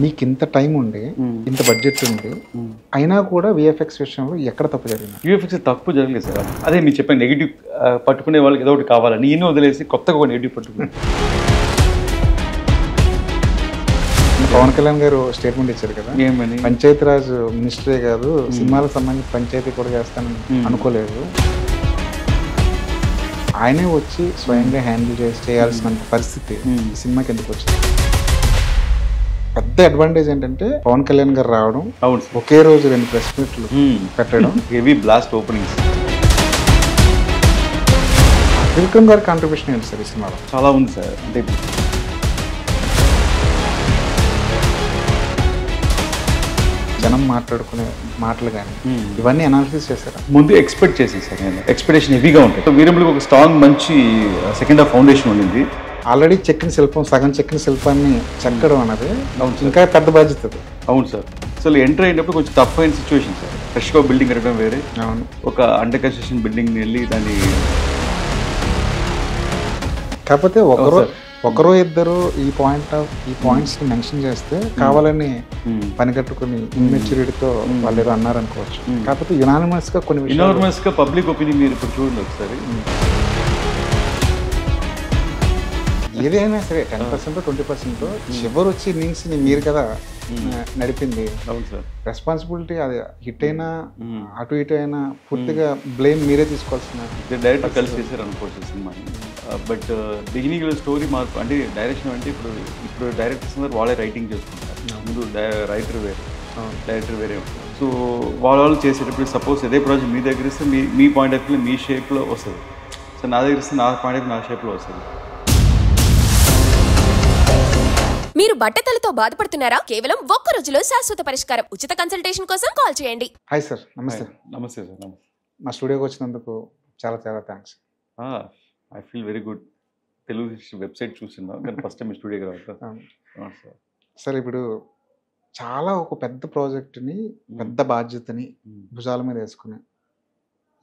మీకు ఇంత టైం ఉండి ఇంత బడ్జెట్ ఉంది అయినా కూడా విఎఫ్ఎక్స్ విషయంలో ఎక్కడ తప్పు జరిగింది? విఎఫ్ఎక్స్ తప్పు జరగలేదు సార్. అదే మీరు చెప్పాను, నెగిటివ్ పట్టుకునే వాళ్ళకి ఏదో ఒకటి కావాలి, నేను వదిలేసి కొత్తగా ఒక నెగిటివ్ పట్టుకున్నాను. పవన్ కళ్యాణ్ గారు స్టేట్మెంట్ ఇచ్చారు కదా, ఏమని? పంచాయతీరాజ్ మినిస్టరే కాదు సినిమాలకు సంబంధించి పంచాయతీ కూడా చేస్తానని అనుకోలేదు. ఆయనే వచ్చి స్వయంగా హ్యాండిల్ చేయాల్సిన పరిస్థితి ఈ సినిమాకి ఎందుకు వచ్చింది? పెద్ద అడ్వాంటేజ్ ఏంటంటే పవన్ కళ్యాణ్ గారు రావడం, అవును, ఒకే రోజు 2 ప్రెస్ మీట్లు పెట్టడం, హెవీ బ్లాస్ట్ ఓపెనింగ్స్. త్రివిక్రమ్ గారి కాంట్రిబ్యూషన్ ఏంటి సార్ ఈ సినిమాలో? చాలా ఉంది సార్. అంటే జనం మాట్లాడుకునే మాటలు కానీ ఇవన్నీ అనాలిసిస్ చేశారా? ముందు ఎక్స్పెక్ట్ చేశాను సార్. నేను ఎక్స్పెక్టేషన్ హెవీగా ఉంటాయి. వీరములకు ఒక స్ట్రాంగ్ మంచి సెకండ్ హాఫ్ ఫౌండేషన్ ఉండింది. ఆల్రెడీ చెక్కిన శిల్పం, సగం చెక్కిన శిల్పాన్ని చెక్కడం అన్నది ఇంకా పెద్ద బాధ్యత. అవును సార్. అసలు ఎంటర్ అయినప్పుడు కొంచెం టఫ్ అయిన సిచ్యువేషన్ సార్. ఫ్రెష్గా బిల్డింగ్ కట్టడం వేరే, అవును, ఒక అండర్ కన్స్ట్రక్షన్ బిల్డింగ్ వెళ్ళి దాన్ని. కాకపోతే ఒకరో ఇద్దరు ఈ పాయింట్స్ ని మెన్షన్ చేస్తే కావాలని పని కట్టుకుని ఇమ్మెచ్యూరిటీతో వాళ్ళు ఏదో అన్నారు అనుకోవచ్చు. కాకపోతే యునానిమస్ గా కొన్ని యునానిమస్ గా పబ్లిక్ ఒపీనియన్ మీరు ఇప్పుడు చూడండి ఒకసారి. ఏదైనా సరే 10% 20% చివరి వచ్చి ఇన్నింగ్స్ ని మీరు కదా నడిపింది. అవును సార్. రెస్పాన్సిబిలిటీ అది హిట్ అయినా అటు ఇటు అయినా పూర్తిగా బ్లేమ్ మీరే తీసుకోవాల్సిన. డైరెక్టర్ కలిసి చేశారు అనుకోవచ్చు సినిమాని. బట్ బిగినింగ్ స్టోరీ మార్పు అంటే డైరెక్షన్ అంటే ఇప్పుడు డైరెక్టర్స్ అందరూ వాళ్ళే రైటింగ్ చేసుకుంటారు. ముందు రైటర్ వేరే, డైరెక్టర్ వేరే ఉంటారు. సో వాళ్ళు చేసేటప్పుడు సపోజ్ అదే ప్రాజెక్ట్ మీ దగ్గర ఇస్తే మీ పాయింట్ ఆఫ్ వ్యూ మీ షేప్లో వస్తుంది. సో నా దగ్గర ఇస్తే నా పాయింట్ ఆఫ్ వ్యూ నా షేప్లో వస్తుంది. మీరు బట్టతలతో బాధపడుతున్నారా? కేవలం ఒక్క రోజులో శాశ్వత పరిష్కారం. ఉచిత కన్సల్టేషన్ కోసం కాల్ చేయండి. హాయ్ సార్, నమస్తే. నమస్తే సార్. నమస్తే. మా స్టూడియోకి వచ్చినందుకు చాలా చాలా thanks. I feel very good. Telugu website చూస్తున్నాం కానీ ఫస్ట్ టైం స్టూడియోకి రావటం. సార్ ఇప్పుడు చాలా ఒక పెద్ద ప్రాజెక్టుని, పెద్ద బాధ్యతని భుజాల మీద వేసుకుని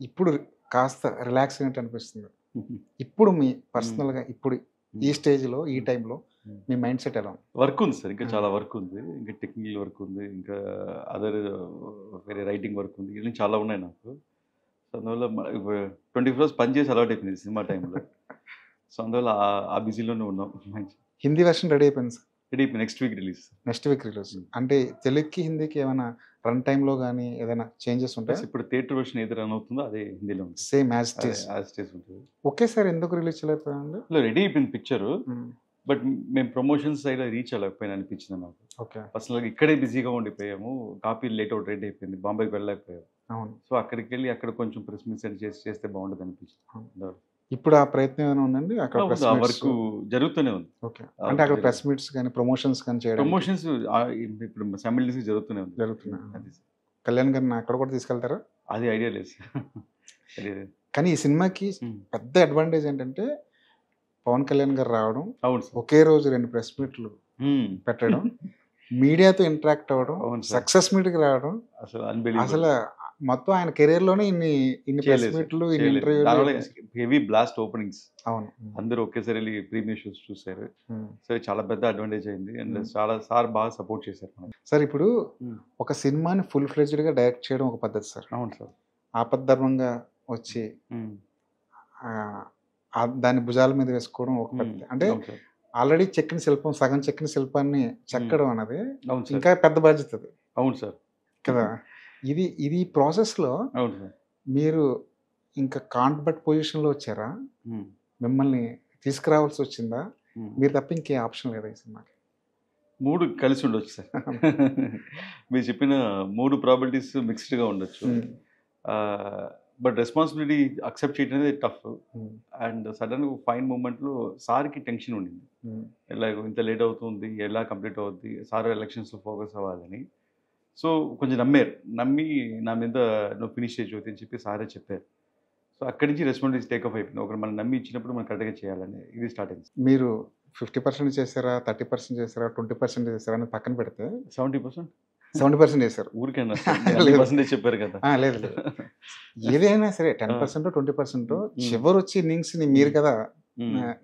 ఇప్పుడు కాస్త రిలాక్స్ అయినట్టు అనిపిస్తుంది. ఇప్పుడు మీ పర్సనల్గా ఇప్పుడు ఈ స్టేజ్లో ఈ టైంలో మీ మైండ్ సెట్ ఎలా ఉంది? వర్క్ ఉంది సార్, ఇంకా చాలా వర్క్ ఉంది. ఇంకా టెక్నికల్ వర్క్ ఉంది, ఇంకా అదర్ వేరే రైటింగ్ వర్క్ ఉంది. ఇవన్నీ చాలా ఉన్నాయి నాకు. సో అందువల్ల 24 hours పని చేసి అలవాటు అయిపోయింది సినిమా టైంలో. సో అందువల్ల ఆ బిజీలోనే ఉన్నాం. హిందీ వెర్షన్ రెడీ అయిపోయింది సార్? రెడీ అయిపోయింది. Next week release. అంటే తెలుగుకి హిందీకి ఏమైనా రన్ టైంలో కానీ ఏదైనా చేంజెస్ ఉంటాయి? ఇప్పుడు థియేటర్ వెర్షన్ ఏది రన్ అవుతుందో అదే హిందీలో ఉంటుంది. సేమ్ యాజ్ స్టేజ్ ఉంటుంది. ఓకే సార్, ఎందుకు రిలీజ్ చేయలేకపోయింది? రెడీ అయిపోయింది పిక్చరు, బట్ మేము ప్రమోషన్ సైడ్ రీచ్ అవ్వలేకపోయినా అనిపించింది నాకు. ఓకే. పర్సనల్గా ఇక్కడే బిజీగా ఉండిపోయాము. కాపీ లేట్ అవుట్ రెడీ అయిపోయింది, బాంబేకి వెళ్ళలేకపోయాము. అవును. సో అక్కడికి వెళ్ళి అక్కడ కొంచెం ప్రెస్ మీట్ చేస్తే బాగుంటుంది అనిపించింది. ఇప్పుడు ఆ ప్రయత్నం ఏమైనా ఉందండి? అక్కడ వర్క్ జరుగుతూనే ఉంది. ఓకే. అంటే అక్కడ ప్రెస్ మీట్స్ కానీ ప్రమోషన్స్ కానీ చేయడం? ప్రమోషన్స్ ఇప్పుడు సైమల్టేనియస్గా జరుగుతున్నాయి. కళ్యాణ్ గారిని అక్కడ కూడా తీసుకెళ్తారా? అది ఐడియా లేదు. కానీ ఈ సినిమాకి పెద్ద అడ్వాంటేజ్ ఏంటంటే పవన్ కళ్యాణ్ గారు రావడం, అవును, ఒకే ఒకే రోజు 2 ప్రెస్ మీట్లు పెట్టడం, మీడియాతో ఇంటరాక్ట్ అవ్వడం, సక్సెస్ మీట్కి రావడం, అసలు మొత్తం ఆయన కెరీర్ లోనే ఇన్ని ప్రెస్ మీట్లు, ఇన్ని ఇంటర్వ్యూలు, హెవీ బ్లాస్ట్ ఓపెనింగ్స్. అవును, అందరూ ఒకేసారి వెళ్ళి ప్రీమియర్ షోస్ చూసారు. సో చాలా పెద్ద అడ్వాంటేజ్ అయింది. అండ్ చాలా సార్ బాగా సపోర్ట్ చేశారు. సార్ ఇప్పుడు ఒక సినిమాని ఫుల్ ఫ్లెడ్జ్డ్ గా డైరెక్ట్ చేయడం ఒక పద్ధతి సార్. అవును సార్. ఆపద్ధర్మంగా వచ్చి దాని భుజాల మీద వేసుకోవడం ఒక పద్ధతి. అంటే ఆల్రెడీ చెక్కిన శిల్పం, సగం చెక్కిన శిల్పాన్ని చెక్కడం అన్నది ఇంకా పెద్ద బాధ్యత. అవును సార్ కదా. ఇది ప్రాసెస్లో మీరు ఇంకా కాంట్బట్ పొజిషన్లో వచ్చారా? మిమ్మల్ని తీసుకురావాల్సి వచ్చిందా? మీరు తప్ప ఇంకే ఆప్షన్ లేదా ఈ సినిమాకి? 3 కలిసి ఉండొచ్చు సార్. మీరు చెప్పిన 3 ప్రాబిలిటీస్ మిక్స్డ్గా ఉండొచ్చు. బట్ రెస్పాన్సిబిలిటీ అక్సెప్ట్ చేయడం అనేది టఫ్. అండ్ సడన్ ఫైన్ మూమెంట్లో సార్కి టెన్షన్ ఉండింది, ఎలా ఇంత లేట్ అవుతుంది, ఎలా కంప్లీట్ అవుద్ది, సార్ ఎలక్షన్స్లో ఫోకస్ అవ్వాలని. సో కొంచెం నమ్మి నా మీద నువ్వు ఫినిష్ చేయొచ్చు అని చెప్పి సారే చెప్పారు. సో అక్కడి నుంచి రెస్పాన్సిబిలిటీ టేక్అఫ్ అయిపోయింది. ఒకరు మనం నమ్మి ఇచ్చినప్పుడు మనం కరెక్ట్గా చేయాలని ఇది స్టార్ట్ అయింది. మీరు 50% చేశారా, 30% చేశారా, 20% చేశారా అని పక్కన పెడితే 70% చేశారు. ఊరికైనా చెప్పారు కదా. లేదు, ఏదైనా సరే 10% 20% చివరి వచ్చి ఇన్నింగ్స్ ని మీరు కదా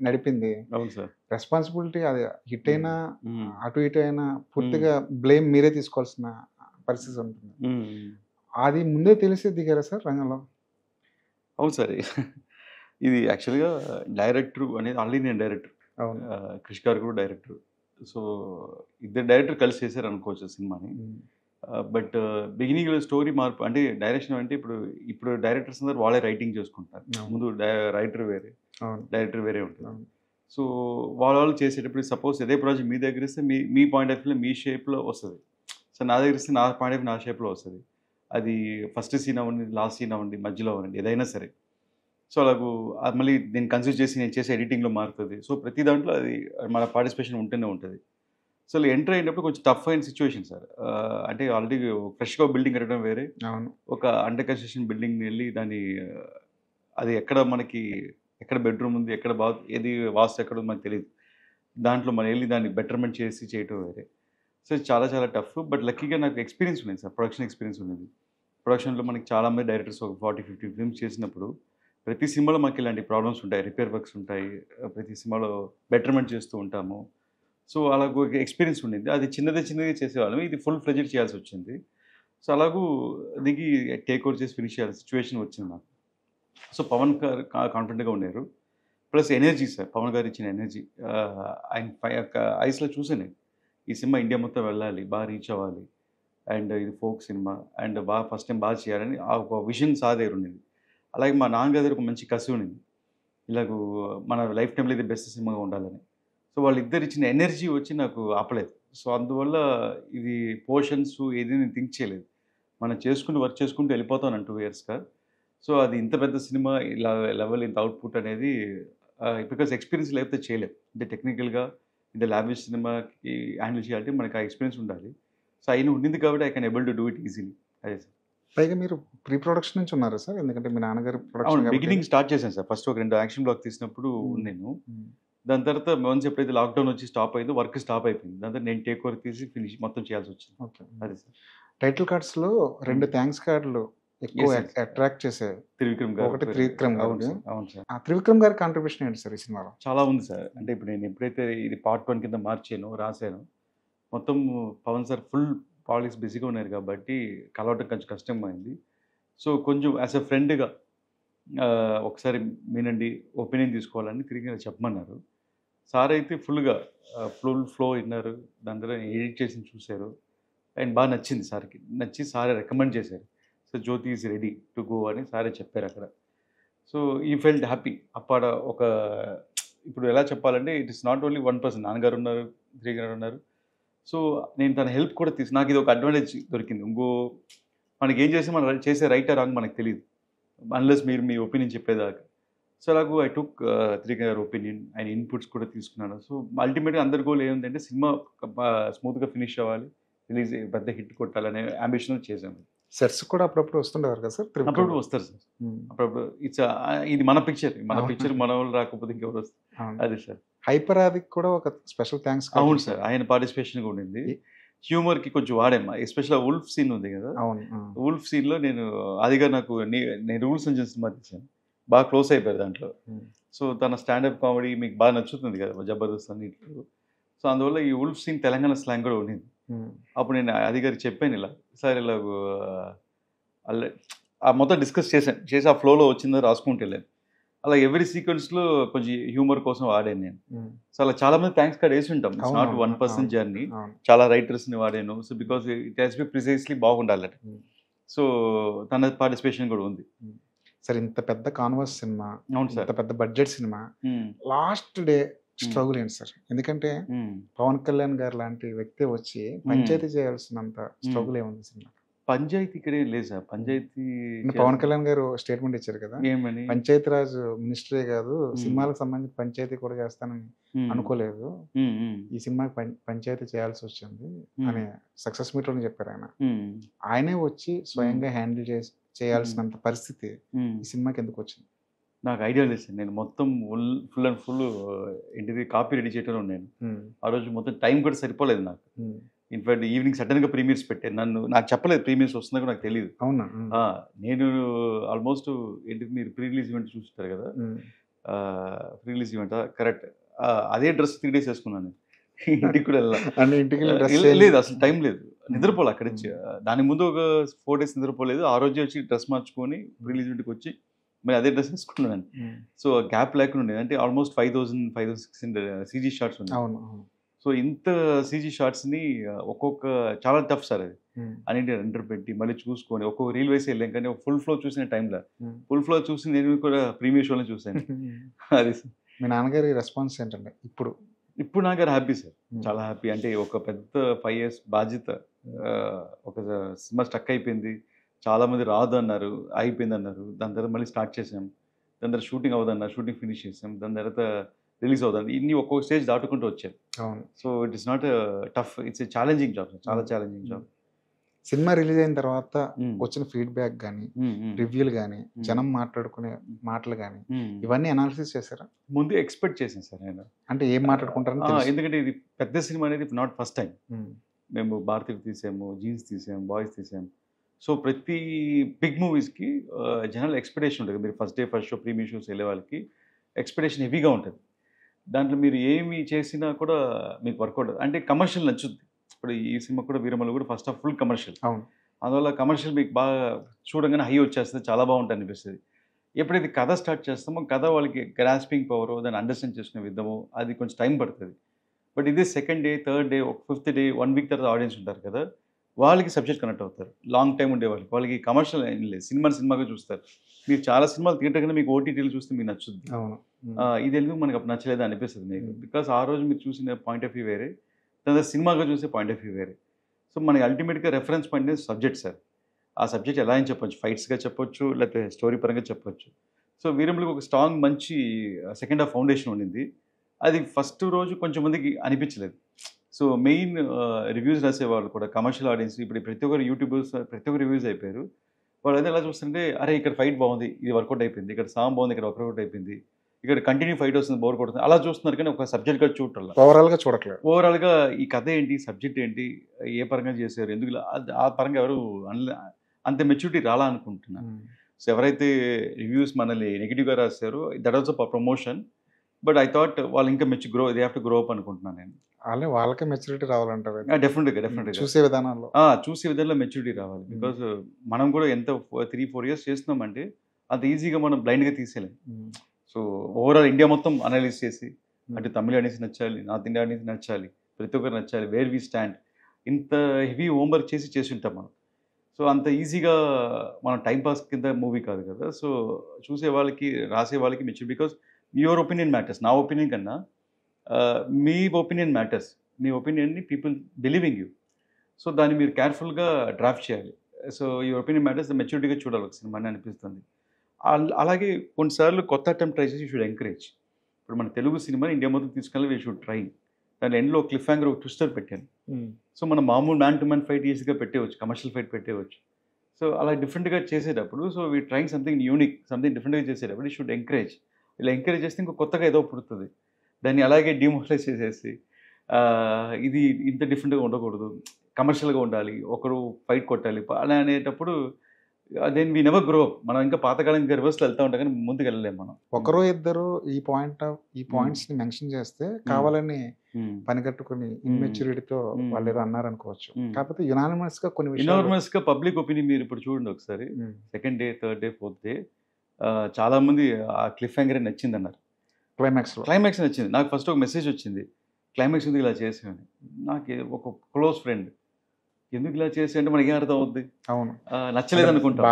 నడిపింది. అవును సార్. రెస్పాన్సిబిలిటీ అది హిట్ అయినా అటు ఇటు అయినా పూర్తిగా బ్లేమ్ మీరే తీసుకోవాల్సిన పరిస్థితి ఉంటుంది. అది ముందే తెలిసి దిగారా సార్ రంగంలో? అవును సార్. ఇది యాక్చువల్గా డైరెక్టర్ అనేది ఆల్రెడీ నేను డైరెక్టర్, అవును. క్రిష్ గారు కూడా డైరెక్టర్. సో ఇద్దరు డైరెక్టర్ కలిసి చేశారు అనుకోవచ్చు సినిమాని. బట్ బిగినింగ్లో స్టోరీ మార్పు అంటే డైరెక్షన్ అంటే ఇప్పుడు డైరెక్టర్స్ అందరూ వాళ్ళే రైటింగ్ చేసుకుంటారు. ముందు రైటర్ వేరే, డైరెక్టర్ వేరే ఉంటుంది. సో వాళ్ళు చేసేటప్పుడు సపోజ్ అదే ప్రాజెక్ట్ మీ దగ్గర ఇస్తే మీ పాయింట్ ఆఫ్ వ్యూలో మీ షేప్లో వస్తుంది. సో నా దగ్గర ఇస్తే నా పాయింట్ ఆఫ్ వ్యూ నా షేప్లో వస్తుంది. అది ఫస్ట్ సీన్ అవ్వండి, లాస్ట్ సీన్ అవ్వండి, మధ్యలో అవ్వండి, ఏదైనా సరే. సో అలాగూ మళ్ళీ నేను కన్సిడర్ చేసి నేను చేసే ఎడిటింగ్లో మారుతుంది. సో ప్రతి దాంట్లో అది మన పార్టిసిపేషన్ ఉంటూనే ఉంటుంది. సో ఎంటర్ అయినప్పుడు కొంచెం టఫ్ అయిన సిచ్యువేషన్ సార్. అంటే ఆల్రెడీ ఫ్రెష్గా బిల్డింగ్ కట్టడం వేరే, ఒక అండర్ కన్స్ట్రక్షన్ బిల్డింగ్ వెళ్ళి దాన్ని అది ఎక్కడ బెడ్రూమ్ ఉంది, ఎక్కడ ఏది వాస్తు ఎక్కడ ఉంది మనకు తెలియదు. దాంట్లో మనం వెళ్ళి దాన్ని బెటర్మెంట్ చేసి చేయటం వేరే. సో చాలా చాలా టఫ్. బట్ లక్కీగా నాకు ఎక్స్పీరియన్స్ ఉంది సార్, ప్రొడక్షన్ ఎక్స్పీరియన్స్ ఉంది. ప్రొడక్షన్లో మనకి చాలామంది డైరెక్టర్స్ ఒక 40-50 ఫిల్మ్స్ చేసినప్పుడు ప్రతి సినిమాలో మాకు ఇలాంటి ప్రాబ్లమ్స్ ఉంటాయి, రిపేర్ వర్క్స్ ఉంటాయి, ప్రతి సినిమాలో బెటర్మెంట్ చేస్తూ ఉంటాము. సో అలాగూ ఎక్స్పీరియన్స్ ఉండింది. అది చిన్నదే చేసేవాళ్ళం, ఇది ఫుల్ ఫ్లెడ్జ్డ్ చేయాల్సి వచ్చింది. సో అలాగూ దిగి టేక్ ఓవర్ చేసి ఫినిష్ చేయాల్సిన సిచ్యువేషన్ వచ్చింది నాకు. సో పవన్ గారు కాన్ఫిడెంట్గా ఉన్నారు. ప్లస్ ఎనర్జీ సార్, పవన్ గారు ఇచ్చిన ఎనర్జీ ఆయన ఐస్లో చూసాను. ఈ సినిమా ఇండియా మొత్తం వెళ్ళాలి, బాగా రీచ్ అవ్వాలి, అండ్ ఇది folk cinema, and first time బాగా చేయాలని ఆ ఒక విజన్ సాదేరు ఉండేది. అలాగే మా నాన్నగారు ఒక మంచి కసి ఉండింది, ఇలాగూ మన లైఫ్ టైంలో ఇది బెస్ట్ సినిమాగా ఉండాలని. సో వాళ్ళిద్దరు ఇచ్చిన ఎనర్జీ వచ్చి నాకు ఆపలేదు. సో అందువల్ల ఇది పోర్షన్స్ ఏది నేను థింక్ చేయలేదు, మనం వర్క్ చేసుకుంటూ వెళ్ళిపోతాను 2 ఇయర్స్గా. సో అది ఇంత పెద్ద సినిమా ఇలా లెవెల్ ఇంత అవుట్పుట్ అనేది బికాస్ ఎక్స్పీరియన్స్ లేకపోతే చేయలేదు. అంటే టెక్నికల్గా ఇంత లాంగ్వేజ్ సినిమాకి హ్యాండిల్ చేయాలంటే మనకి ఆ ఎక్స్పీరియన్స్ ఉండాలి. సో అయినా ఉండింది కాబట్టి I can able to do it easily. అదే సార్. పైగా మీరు ప్రీ ప్రొడక్షన్ నుంచి ఉన్నారా సార్? ఎందుకంటే మీ నాన్నగారు ప్రొడక్షన్ బిగినింగ్ స్టార్ట్ చేశాను సార్. ఫస్ట్ ఒక 2 యాక్షన్ బ్లాక్ తీసినప్పుడు నేను, దాని తర్వాత వన్స్ ఎప్పుడైతే లాక్డౌన్ వచ్చి స్టాప్ అయిందో వర్క్ స్టాప్ అయిపోయింది. దాని తర్వాత నేను టేక్ ఓవర్ తీసి ఫినిష్ మొత్తం చేయాల్సి వచ్చింది. ఓకే. అదే సార్. టైటిల్ కార్డ్స్లో 2 థ్యాంక్స్ కార్డులు ఎక్కువ అట్రాక్ట్ చేసే, త్రివిక్రమ్ గారు. ఒకటి త్రివిక్రమ్ గారు. అవును సార్. ఆ త్రివిక్రమ్ గారి కాంట్రిబ్యూషన్ ఏంటి సార్ ఈ సినిమాలో? చాలా ఉంది సార్. అంటే ఇప్పుడు నేను ఎప్పుడైతే ఇది పార్ట్ 1 కింద మార్చాను, రాశాను, మొత్తం పవన్ సార్ ఫుల్ పాలిటిక్స్ బిజీగా ఉన్నారు కాబట్టి కలవటం కొంచెం కష్టమైంది. సో కొంచెం యాజ్ ఎ ఫ్రెండ్గా ఒకసారి వినండి, ఒపీనియన్ తీసుకోవాలని తిరిగి చెప్పమన్నారు. సార్ అయితే ఫుల్ ఫ్లో విన్నారు, దాని తర్వాత ఎడిట్ చేసి చూశారు, అండ్ బాగా నచ్చింది సార్కి. నచ్చి సారే రికమెండ్ చేశారు. So Jyoti is ready to go అని సారే చెప్పారు అక్కడ. సో ఈ ఫెల్ట్ హ్యాపీ. అక్కడ ఇప్పుడు ఎలా చెప్పాలంటే it is not only 1 person, నాన్నగారు ఉన్నారు, 3 గారు ఉన్నారు. సో నేను తన హెల్ప్ కూడా నాకు ఇది ఒక అడ్వాంటేజ్ దొరికింది. మనకి ఏం చేసి మనం చేసే రైట్ రాంగ్ మనకు తెలియదు అన్లెస్ మీరు మీ ఒపీనియన్ చెప్పేదాకా. సో అలాగూ ఐ టుక్ 3 గారి ఒపీనియన్, ఆయన ఇన్పుట్స్ కూడా తీసుకున్నాను. సో అల్టిమేట్గా అందరి గోల్ ఏముందంటే సినిమా స్మూత్గా ఫినిష్ అవ్వాలి, రిలీజ్ పెద్ద హిట్ కొట్టాలనే అంబిషన్ చేశాను. సెట్స్ కూడా అప్పుడప్పుడు వస్తుండేవారు కదా సార్? అప్పుడప్పుడు వస్తారు సార్. అప్పుడప్పుడు ఇది మన పిక్చర్ మన వాళ్ళు రాకపోతే ఇంకెవరు వస్తారు. అదే సార్. హైపర్ ఆదికి కూడా ఒక స్పెషల్ థ్యాంక్స్. అవును సార్, ఆయన పార్టిసిపేషన్ కూడా ఉండింది. హ్యూమర్కి కొంచెం వాడాము, ఎస్పెషల్ వుల్ఫ్ సీన్ ఉంది కదా. వుల్ఫ్ సీన్లో నేను అదిగా నేను రూల్స్ అండ్ సినిమా తీశాను, బాగా క్లోజ్ అయిపోయారు దాంట్లో. సో తన స్టాండప్ కామెడీ మీకు బాగా నచ్చుతుంది కదా జబర్దస్త్ అన్నింటిలో. సో అందువల్ల ఈ వుల్ఫ్ సీన్ తెలంగాణ స్లాంగ్ కూడా ఉండింది. అప్పుడు నేను అది గారికి చెప్పాను, ఇలా సార్ ఇలా మొత్తం డిస్కస్ చేసి ఆ ఫ్లోలో వచ్చిందో రాసుకుంటూ వెళ్ళాను. అలా ఎవ్రీ సీక్వెన్స్లో కొంచెం హ్యూమర్ కోసం వాడాను నేను. సో అలా చాలా మంది థ్యాంక్స్ కార్డ్ వేసి ఉంటాం. ఇట్స్ నాట్ 1 పర్సన్ జర్నీ, చాలా రైటర్స్ని వాడాను. So because it has be precisely బాగుండాలి. సో తన పార్టిసిపేషన్ కూడా ఉంది సార్. ఇంత పెద్ద కాన్వర్స్ సినిమా, అవును సార్, ఇంత పెద్ద budget cinema, last day struggle ఏంటి సార్? ఎందుకంటే పవన్ కళ్యాణ్ గారు లాంటి వ్యక్తి వచ్చి పంచాయతీ చేయాల్సినంత స్ట్రగుల్ ఏముంది సినిమా? పంచాయతీ ఇక్కడే లేదు సార్. పంచాయతీ పవన్ కళ్యాణ్ గారు స్టేట్మెంట్ ఇచ్చారు కదా, ఏమని పంచాయతీ రాజ్ మినిస్టరే కాదు సినిమాలకు సంబంధించి పంచాయతీ కూడా చేస్తానని అనుకోలేదు, ఈ సినిమాకి పంచాయతీ చేయాల్సి వచ్చింది అని సక్సెస్ మీట్ లో చెప్పారు ఆయన. ఆయనే వచ్చి స్వయంగా హ్యాండిల్ చేయాల్సినంత పరిస్థితి ఈ సినిమాకి ఎందుకు వచ్చింది? నాకు ఐడియా లేదు సార్. నేను మొత్తం ఫుల్ అండ్ ఫుల్ ఏంటిది కాపీ రెడీ చేయటంలో ఉన్నాను. ఆ రోజు మొత్తం టైం కూడా సరిపోలేదు నాకు. ఇన్ఫాక్ట్ ఈవినింగ్ సడన్గా ప్రీమియర్స్ పెట్టాను. నాకు చెప్పలేదు ప్రీమియర్స్ వస్తుందో కూడా నాకు తెలియదు. అవునా? నేను ఆల్మోస్ట్ ఏంటి మీరు ప్రీ రిలీజ్ ఈవెంట్ చూస్తారు కదా, రిలీజ్ ఈవెంట్ కరెక్ట్. అదే డ్రెస్ 3 days వేసుకున్నాను. ఇంటికి కూడా అంటే ఇంటికి లేదు, అసలు టైం లేదు, నిద్రపోలే అక్కడి నుంచి. దాని ముందు ఒక 4 days నిద్రపోలేదు. ఆ రోజు వచ్చి డ్రెస్ మార్చుకొని రిలీజ్ ఈవెంట్కి వచ్చి మరి అదే డ్రెస్ వేసుకున్నాను. సో గ్యాప్ లేకుండా ఉండేది. అంటే ఆల్మోస్ట్ 5,600 CG షార్ట్స్ ఉన్నాయి. అవును. సో ఇంత CG షార్ట్స్ని ఒక్కొక్క చాలా టఫ్ సార్ అది. అన్నింటి ఎంటర్ పెట్టి మళ్ళీ చూసుకొని ఒక్కొక్క రీల్ వేసి వెళ్ళాం. కానీ ఫుల్ ఫ్లో చూసిన టైంలో ఫుల్ ఫ్లో చూసి నేను కూడా ప్రీమియర్ షోలో చూసాను. అది మీ నాన్నగారి రెస్పాన్స్ ఏంటంటే ఇప్పుడు నాకు హ్యాపీ సార్, చాలా హ్యాపీ. అంటే ఒక పెద్ద 5 years బాధ్యత, ఒక సినిమా స్టక్ అయిపోయింది, చాలామంది రాదు అన్నారు, అయిపోయింది అన్నారు. దాని తర్వాత మళ్ళీ స్టార్ట్ చేసాం. దాని తర్వాత షూటింగ్ అవ్వదన్నారు, షూటింగ్ ఫినిష్ చేసాం. దాని తర్వాత రిలీజ్ అవుతుంది. ఇన్ని ఒక్కొక్క స్టేజ్ దాటుకుంటూ వచ్చారు. So it is not tough, it's a challenging job, చాలా ఛాలెంజింగ్ జాబ్. సినిమా రిలీజ్ అయిన తర్వాత వచ్చిన ఫీడ్బ్యాక్ కానీ రివ్యూలు కానీ జనం మాట్లాడుకునే మాటలు కానీ ఇవన్నీ అనాలిసిస్ చేశారా? ముందు ఎక్స్పెక్ట్ చేశాను సార్ నేను, అంటే ఏం మాట్లాడుకుంటారని. ఎందుకంటే ఇది పెద్ద సినిమా అనేది నాట్ ఫస్ట్ టైం. మేము భారతీయులు తీసాము, జీన్స్ తీసాము, బాయ్స్ తీసాము. సో ప్రతి బిగ్ మూవీస్కి జనాలు ఎక్స్పెక్టేషన్ ఉంటుంది. మీరు first day first show premier shows వెళ్ళే వాళ్ళకి ఎక్స్పెక్టేషన్ హెవీగా ఉంటుంది. దాంట్లో మీరు ఏమి చేసినా కూడా మీకు వర్కౌట్, అంటే కమర్షియల్ నచ్చుద్ది. ఇప్పుడు ఈ సినిమా కూడా వీరమల్లు కూడా ఫస్ట్ ఆఫ్ ఫుల్ కమర్షియల్. అవును. అందువల్ల కమర్షియల్ మీకు బాగా చూడగానే హై వచ్చేస్తుంది, చాలా బాగుంటుంది అనిపిస్తుంది. ఎప్పుడైతే కథ స్టార్ట్ చేస్తామో కథ వాళ్ళకి గ్రాస్పింగ్ పవర్, దాన్ని అండర్స్టాండ్ చేసుకునే విధము, అది కొంచెం టైం పడుతుంది. బట్ ఇదే సెకండ్ డే, థర్డ్ డే, ఒక 5th day, 1 week తర్వాత ఆడియన్స్ ఉంటారు కదా, వాళ్ళకి సబ్జెక్ట్ కనెక్ట్ అవుతారు. లాంగ్ టైం ఉండే వాళ్ళకి కమర్షియల్ ఏం లేదు, సినిమాగా చూస్తారు. మీరు చాలా సినిమాలు థియేటర్ కన్నా మీకు OTTలు చూస్తే మీకు నచ్చుద్ది. ఇది ఎందుకు మనకు అప్పుడు నచ్చలేదు అనిపిస్తుంది మీకు. బికాస్ ఆ రోజు మీరు చూసిన పాయింట్ ఆఫ్ వ్యూ వేరే, తర్వాత సినిమాగా చూసే పాయింట్ ఆఫ్ వ్యూ వేరే. సో మనకి అల్టిమేట్గా రెఫరెన్స్ పాయింట్ అనేది సబ్జెక్ట్ సార్. ఆ సబ్జెక్ట్ ఎలా అని చెప్పొచ్చు, ఫైట్స్గా చెప్పొచ్చు, లేకపోతే స్టోరీ పరంగా చెప్పొచ్చు. సో వీరమల్లికి ఒక స్ట్రాంగ్ మంచి సెకండ్ హాఫ్ ఫౌండేషన్ ఉండింది. అది ఫస్ట్ రోజు కొంచెం మందికి అనిపించలేదు. సో మెయిన్ రివ్యూస్ రాసేవాళ్ళు కూడా కమర్షియల్ ఆడియన్స్, ఇప్పుడు ప్రతి ఒక్కరు యూట్యూబర్స్ ప్రతి ఒక్కరు రివ్యూస్ అయిపోయారు. వాళ్ళు అయితే ఎలా చూస్తుంటే, అరే ఇక్కడ ఫైట్ బాగుంది, ఇది వర్కౌట్ అయిపోయింది, ఇక్కడ సాంగ్ బాగుంది, ఇక్కడ వర్కౌట్ అయిపోయింది, ఇక్కడ కంటిన్యూ ఫైట్ వస్తుంది, బోర్ కొడుతుంది, అలా చూస్తున్నారు. కానీ ఒక సబ్జెక్ట్గా చూడటం, ఓవరాల్గా చూడట్లేదు. ఓవరాల్గా ఈ కథ ఏంటి, సబ్జెక్ట్ ఏంటి, ఏ పరంగా చేశారు, ఎందుకు ఆ పరంగా ఎవరు అంత మెచ్యూరిటీ రాలా అనుకుంటున్నాను. సో ఎవరైతే రివ్యూస్ మనల్ని నెగిటివ్గా రాశారో that also promotion. But I thought వాళ్ళు ఇంకా they have to grow up అనుకుంటున్నాను నేను. వాళ్ళకే మెచ్యూరిటీ రావాలంటారు. డెఫినెట్గా చూసే విధానంలో మెచ్యూరిటీ రావాలి. బికాస్ మనం కూడా ఎంత 3-4 years చేస్తున్నామంటే అంత ఈజీగా మనం బ్లైండ్గా తీసేయలేం. సో ఓవరాల్ ఇండియా మొత్తం అనలైజ్ చేసి, అటు తమిళ అనేసి నచ్చాలి, నార్త్ ఇండియా అనేసి నచ్చాలి, ప్రతి ఒక్కరు నచ్చాలి, వేర్ వి స్టాండ్, ఇంత హెవీ హోంవర్క్ చేసి ఉంటాం మనం. సో అంత ఈజీగా మనం టైంపాస్ కింద మూవీ కాదు కదా. సో చూసే వాళ్ళకి, రాసే వాళ్ళకి mature. Because your opinion matters. నా ఒపీనియన్ కన్నా మీ ఒపీనియన్ మ్యాటర్స్. మీ ఒపీనియన్ని పీపుల్ బిలీవింగ్ యూ. సో దాన్ని మీరు కేర్ఫుల్గా డ్రాఫ్ట్ చేయాలి. సో యువర్ ఒపీనియన్ మ్యాటర్స్ మెచ్యూరిటీగా చూడాలి ఒక సినిమా అని అనిపిస్తుంది. అలాగే కొన్నిసార్లు కొత్త అటెంప్ట్ ట్రై చేసి యూ షుడ్ ఎంకరేజ్. ఇప్పుడు మన తెలుగు సినిమాని ఇండియా మొత్తం తీసుకెళ్ళి వీ షుడ్ ట్రై. దాని ఎండ్లో క్లిఫ్ హ్యాంగర్, ఒక ట్విస్టర్ పెట్టాను. సో మనం మామూలు మ్యాన్ టు మ్యాన్ ఫైట్ ఈజీగా పెట్టేవచ్చు, కమర్షియల్ ఫైట్ పెట్టేవచ్చు. సో అలా డిఫరెంట్గా చేసేటప్పుడు, so we trying something unique, something డిఫరెంట్గా చేసేటప్పుడు యూ షుడ్ ఎంకరేజ్. ఇలా ఎంకరేజ్ చేస్తే ఇంకో కొత్తగా ఏదో పుడుతుంది. దాన్ని అలాగే డిమోరలైజ్ చేసేసి ఇది ఇంత డిఫరెంట్గా ఉండకూడదు, కమర్షియల్గా ఉండాలి, ఒకరు ఫైట్ కొట్టాలి అలా అనేటప్పుడు then we never grow up. మనం ఇంకా పాతకాలం ఇంకా రివర్స్లో వెళ్తూ ఉంటాం, కానీ ముందుకు వెళ్ళలేము మనం. ఒకరో ఇద్దరు ఈ పాయింట్స్ ని మెన్షన్ చేస్తే కావాలని పని కట్టుకుని ఇన్మెచ్యూరిటీతో వాళ్ళు ఏదో అన్నారు అనుకోవచ్చు. కాకపోతే యునానిమస్ గా కొన్ని యునానిమస్ గా పబ్లిక్ ఒపీనియన్ మీరు ఇప్పుడు చూడండి ఒకసారి. Second day, third day, fourth day చాలా మంది ఆ క్లిఫ్ హ్యాంగర్ నచ్చింది అన్నారు. క్లైమాక్స్ నచ్చింది. నాకు ఫస్ట్ ఒక మెసేజ్ వచ్చింది, క్లైమాక్స్ ఎందుకు ఇలా చేసామని. నాకు ఒక క్లోజ్ ఫ్రెండ్, ఎందుకు ఇలా చేసి అంటే మనకి ఏం అర్థం అవుద్ది, అవును నచ్చలేదు అనుకుంటా,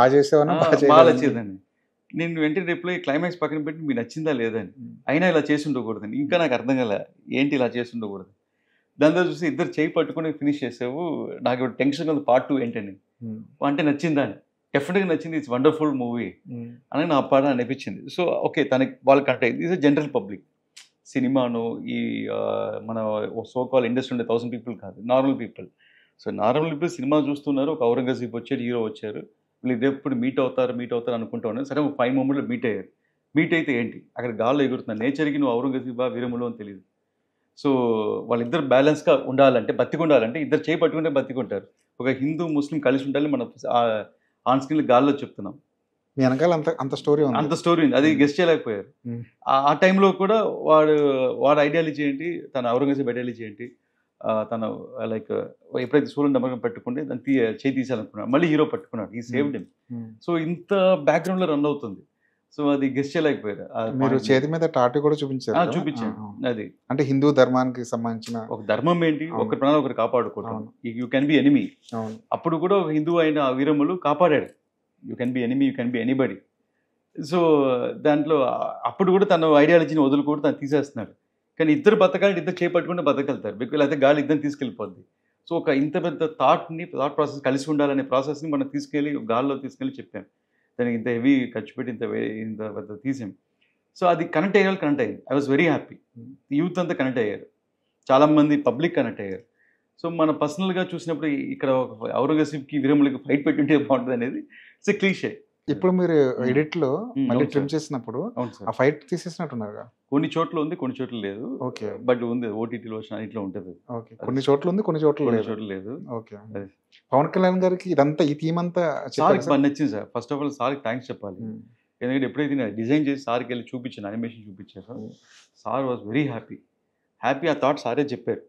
బాగా నచ్చేదని. నేను వెంటనే రిప్లై క్లైమాక్స్ పక్కన పెట్టి మీకు నచ్చిందా లేదని, అయినా ఇలా చేసి ఉండకూడదని. ఇంకా నాకు అర్థం కాలే ఏంటి ఇలా చేసి ఉండకూడదు. దాని తర్వాత చూసి ఇద్దరు చేయి పట్టుకుని ఫినిష్ చేసావు. నాకు టెన్షన్ కదా పార్ట్ 2 ఏంటని. అంటే నచ్చిందా అని, డెఫినెట్గా నచ్చింది, ఇట్స్ వండర్ఫుల్ మూవీ అని నా పాట అనిపించింది. సో ఓకే, తనకి వాళ్ళు కరెక్ట్ అయింది. ఇది జనరల్ పబ్లిక్. సినిమాను ఈ మన సో కాల్ ఇండస్ట్రీ ఉండే 1000 people కాదు, normal people. So normal people cinema చూస్తున్నారు, ఒక ఔరంగజీబ్ వచ్చాడు, హీరో వచ్చారు, వీళ్ళు ఎప్పుడు మీట్ అవుతారు అనుకుంటా ఉన్నారు. సరే 5 moments మీట్ అయ్యారు. మీట్ అయితే ఏంటి, అక్కడ గాల్లో ఎగురుతున్నారు. నేచర్కి నువ్వు ఔరంగజీబా వీరములు అని తెలియదు. సో వాళ్ళిద్దరు బ్యాలెన్స్గా ఉండాలంటే, బతికుండాలంటే ఇద్దరు చేయి పట్టుకుంటే బతికుంటారు. ఒక హిందూ ముస్లిం కలిసి ఉండాలి. మనం ఆన్ స్క్రీన్ గాల్లో చెప్తున్నాం, మీ వెనకాల అంత స్టోరీ ఉంది. అంత స్టోరీ ఉంది, అది గెస్ట్ చేయలేకపోయారు. Hmm. ఆ టైంలో కూడా వాడు ఐడియాలజీ ఏంటి, తన ఔరంగజేబ్ ఐడియాలజీ ఏంటి, తను లైక్ ఎప్పుడైతే సూర్యుని నమ్మకం పెట్టుకుంటే దాన్ని చేయి తీసేయాలనుకున్నాడు, మళ్ళీ హీరో పట్టుకున్నాడు, ఈ సేవ్డ్ హిమ్. సో ఇంత బ్యాక్గ్రౌండ్ లో రన్ అవుతుంది, సో అది గెస్ట్ చేయలేకపోయారు. మీరు చేతి మీద టాటూ కూడా చూపించారు కదా? చూపించాను. అది అంటే హిందూ ధర్మానికి సంబంధించిన ఒక ధర్మం ఏంటి, అవును. ఒకరి ప్రాణాలు ఒకరు కాపాడుకోవటం, అవును. You can be enemy. అవును. అప్పుడు కూడా ఒక హిందూ అయిన ఆ వీరములు కాపాడాడు, you can be enemy, you can be anybody. So దాంట్లో అప్పుడు కూడా తన ఐడియాలజీని వదులుకోవడం తను తీసేస్తున్నాడు. కానీ ఇద్దరు బతకాలంటే ఇద్దరు చేపట్టుకుంటే బతకగలుగుతారు, బికాజ్ అయితే గాలి ఇద్దరు తీసుకెళ్ళిపోద్ది. సో ఒక ఇంత పెద్ద థాట్ ప్రాసెస్ కలిసి ఉండాలనే ప్రాసెస్ని మనం తీసుకెళ్ళి గాల్లో తీసుకెళ్ళి చెప్పాను. దానికి ఇంత హెవీ ఖర్చు పెట్టి ఇంత పెద్ద తీసాం. సో అది కనెక్ట్ అయింది. I was very happy. Youth అంతా కనెక్ట్ అయ్యారు, చాలామంది పబ్లిక్ కనెక్ట్ అయ్యారు. సో మన పర్సనల్గా చూసినప్పుడు ఇక్కడ ఒక ఔరంగజేబ్కి వీరములకి ఫైట్ పెట్టుంటే బాగుంటుంది అనేది ఇట్స్ ఎ క్లీషే. ఇప్పుడు మీరు ఎడిట్ లో మళ్ళీ అవును ట్రిమ్ సార్. చేసినప్పుడు అవును సార్, ఆ ఫైట్ తీసేసినట్టున్నారు. కొన్ని చోట్ల ఉంది, కొన్ని చోట్ల లేదు. ఓకే. బట్ ఉంది, ఓటీటీలో వచ్చిన ఇట్లా ఉంటుంది, ఓకే. కొన్ని చోట్ల ఉంది, కొన్ని చోట్ల కొన్ని లేదు. చోట్ల లేదు. ఓకే. అది. పవన్ కళ్యాణ్ గారికి ఇదంతా ఈ థీమ్ అంతా చెప్పారు సార్కి సార్? బాగా నచ్చింది సార్. ఫస్ట్ ఆఫ్ ఆల్ సార్కి థ్యాంక్స్ చెప్పాలి, ఎందుకంటే ఎప్పుడైతే నేను డిజైన్ చేసి సార్కి వెళ్ళి చూపించాను, అనిమేషన్ చూపించాను, సార్ వాజ్ వెరీ హ్యాపీ. ఆ థాట్ సారే చెప్పారు,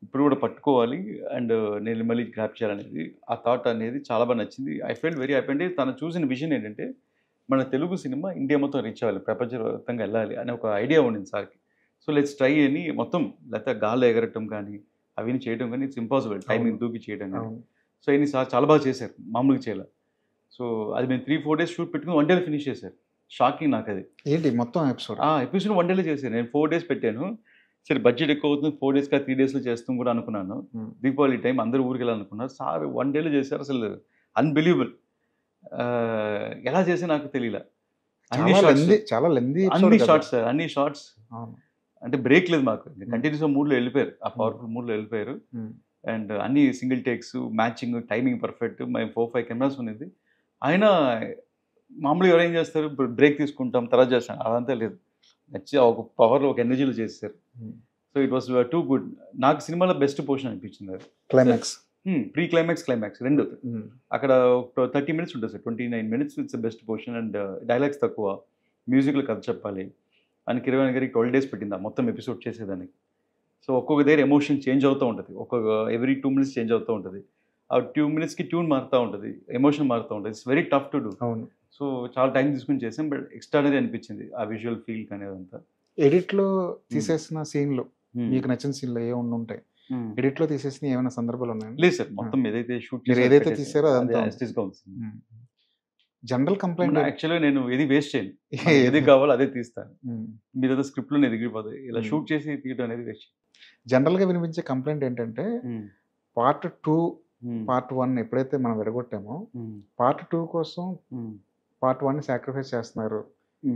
ఇప్పుడు కూడా పట్టుకోవాలి అండ్ నేను మళ్ళీ గ్రాప్ చేయాలనేది. ఆ థాట్ అనేది చాలా బాగా నచ్చింది. I felt very happy. అంటే తను చూసిన విజన్ ఏంటంటే మన తెలుగు సినిమా ఇండియా మొత్తం రీచ్ అవ్వాలి, ప్రపంచవ్యాప్తంగా వెళ్ళాలి అనే ఒక ఐడియా ఉండింది సార్కి. సో లెట్స్ ట్రై అని మొత్తం, లేకపోతే గాల్లో ఎగరటం కానీ అవి చేయడం కానీ ఇట్స్ ఇంపాసిబుల్, టైమింగ్ దూకి చేయడం కానీ. సో ఇన్ని సార్ చాలా బాగా చేశారు, మామూలుగా చేయాలి. సో అది మేము 3-4 days షూట్ పెట్టుకుని 1 day ఫినిష్ చేశారు. షాకింగ్ నాకు అది. ఏంటి మొత్తం ఎపిసోడ్? ఎపిసోడ్ 1 day చేశాను. నేను 4 days పెట్టాను. సరే బడ్జెట్ ఎక్కువ అవుతుంది, 4 days 3 daysలో చేస్తాం కూడా అనుకున్నాను. దీపావళి టైం అందరూ ఊరికి వెళ్ళాలనుకున్నారు, సార్ 1 day చేశారు. అసలు అన్బిలీవబుల్, ఎలా చేసి నాకు తెలియలే. చాలా లెందీ అన్ని షార్ట్స్ సార్, అన్ని షార్ట్స్ అంటే బ్రేక్ లేదు మాకు, కంటిన్యూస్ మూడ్లో వెళ్ళిపోయారు, ఆ పవర్ఫుల్ మూడ్లో వెళ్ళిపోయారు. అండ్ అన్ని single takes, matching, timing perfect. మేము 4-5 కెమెరాస్ ఉన్నది. అయినా మామూలుగా ఎవరు ఏం చేస్తారు, బ్రేక్ తీసుకుంటాం తర్వాత చేస్తాం, అదంతా లేదు. నచ్చి ఒక పవర్లో ఒక ఎనర్జీలో చేస్తారు. So it was too good. నాకు సినిమాలో బెస్ట్ పోర్షన్ అనిపించింది అది. క్లైమాక్స్, ప్రీ క్లైమాక్స్ రెండు అక్కడ 30 minutes ఉంటుంది sir, 29 minutes it's best portion. And dialogues తక్కువ, మ్యూజిక్లో కథ చెప్పాలి అని కిరవాణి గారికి 12 days పెట్టింది ఆ మొత్తం ఎపిసోడ్ చేసేదానికి. సో ఒక్కొక్క దగ్గర ఎమోషన్ చేంజ్ అవుతూ ఉంటుంది, ఎవ్రీ 2 minutes చేంజ్ అవుతూ ఉంటుంది. ఆ 2 minutesకి ట్యూన్ మారుతూ ఉంటుంది, ఎమోషన్ మారుతూ ఉంటుంది. It's very tough to do. అవును. సో చాలా టైం తీసుకుని చేసాం, బట్ ఎక్స్ట్రాడనరీ అనిపించింది ఆ విజువల్ ఫీల్ అనేదంతా. ఎడిట్ లో తీసేసిన సీన్లు, మీకు నచ్చిన సీన్లు ఏ ఉంటాయి? ఎడిట్ లో తీసేసిన ఏమైనా సందర్భాలు ఉన్నాయా? లేదు సార్, మొత్తం ఏదైతే షూట్ మీరు ఏదైతే తీసారో అదంతా జనరల్ కంప్లైంట్. యాక్చువల్గా నేను ఏది వేస్ట్ చేయను, ఏది కావాలో అదే తీస్తాను. మీరు ఏదో స్క్రిప్ట్లో ఎదిగిపోతుంది, ఇలా షూట్ చేసి తీయడం అనేది వేస్ట్. జనరల్ గా వినిపించే కంప్లైంట్ ఏంటంటే పార్ట్ 2 పార్ట్ 1 ఎప్పుడైతే మనం విడగొట్టామో పార్ట్ 2 కోసం పార్ట్ 1 సాక్రిఫైస్ చేస్తున్నారు,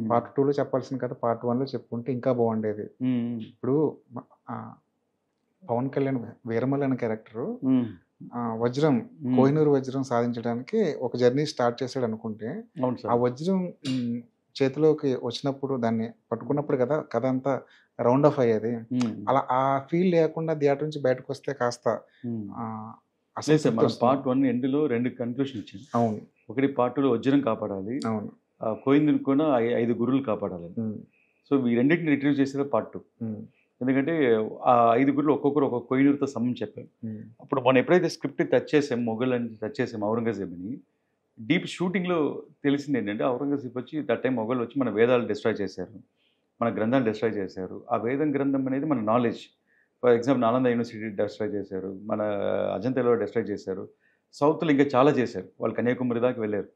పార్ట్ 2లో చెప్పాల్సిన కదా పార్ట్ 1లో చెప్పుకుంటే ఇంకా బాగుండేది. ఇప్పుడు పవన్ కళ్యాణ్ వీరమల్లి అనే క్యారెక్టర్ వజ్రం, కోహినూరు వజ్రం సాధించడానికి ఒక జర్నీ స్టార్ట్ చేశాడు అనుకుంటే, ఆ వజ్రం చేతిలోకి వచ్చినప్పుడు దాన్ని పట్టుకున్నప్పుడు కదా కథ అంతా రౌండ్ ఆఫ్ అయ్యేది. అలా ఆ ఫీల్ లేకుండా థియేటర్ నుంచి బయటకు వస్తే కాస్త పార్ట్ 1 ఎండ్లో 2 కన్క్లూషన్ ఇచ్చింది. అవును. ఒకటి పార్ట్ 2లో వజ్రం కాపాడాలి, అవును, కోహినూరు కూడా 5 గురువులు కాపాడాలి. సో ఈ రెండింటిని రిట్రీవ్ చేసేది పార్ట్ 2. ఎందుకంటే ఆ 5 గురువులు ఒక్కొక్కరు ఒక్కొక్క కోహినూరుతో సమం చెప్పారు. అప్పుడు మనం ఎప్పుడైతే స్క్రిప్ట్ టచ్ చేసాం, మొఘల్ అని టచ్ చేసాం ఔరంగజేబ్ని, డీప్ షూటింగ్లో తెలిసింది ఏంటంటే ఔరంగజేబ్ వచ్చి దట్ టైం మొఘల్ వచ్చి మన వేదాలు డిస్ట్రాయ్ చేశారు, మన గ్రంథాలు డిస్ట్రాయ్ చేశారు. ఆ వేదం గ్రంథం అనేది మన knowledge. For example Nalanda university destroy చేశారు, మన అజంతాలో డిస్ట్రాయ్ చేశారు, సౌత్లో ఇంకా చాలా చేశారు, వాళ్ళు కన్యాకుమారి దాకా వెళ్ళారు.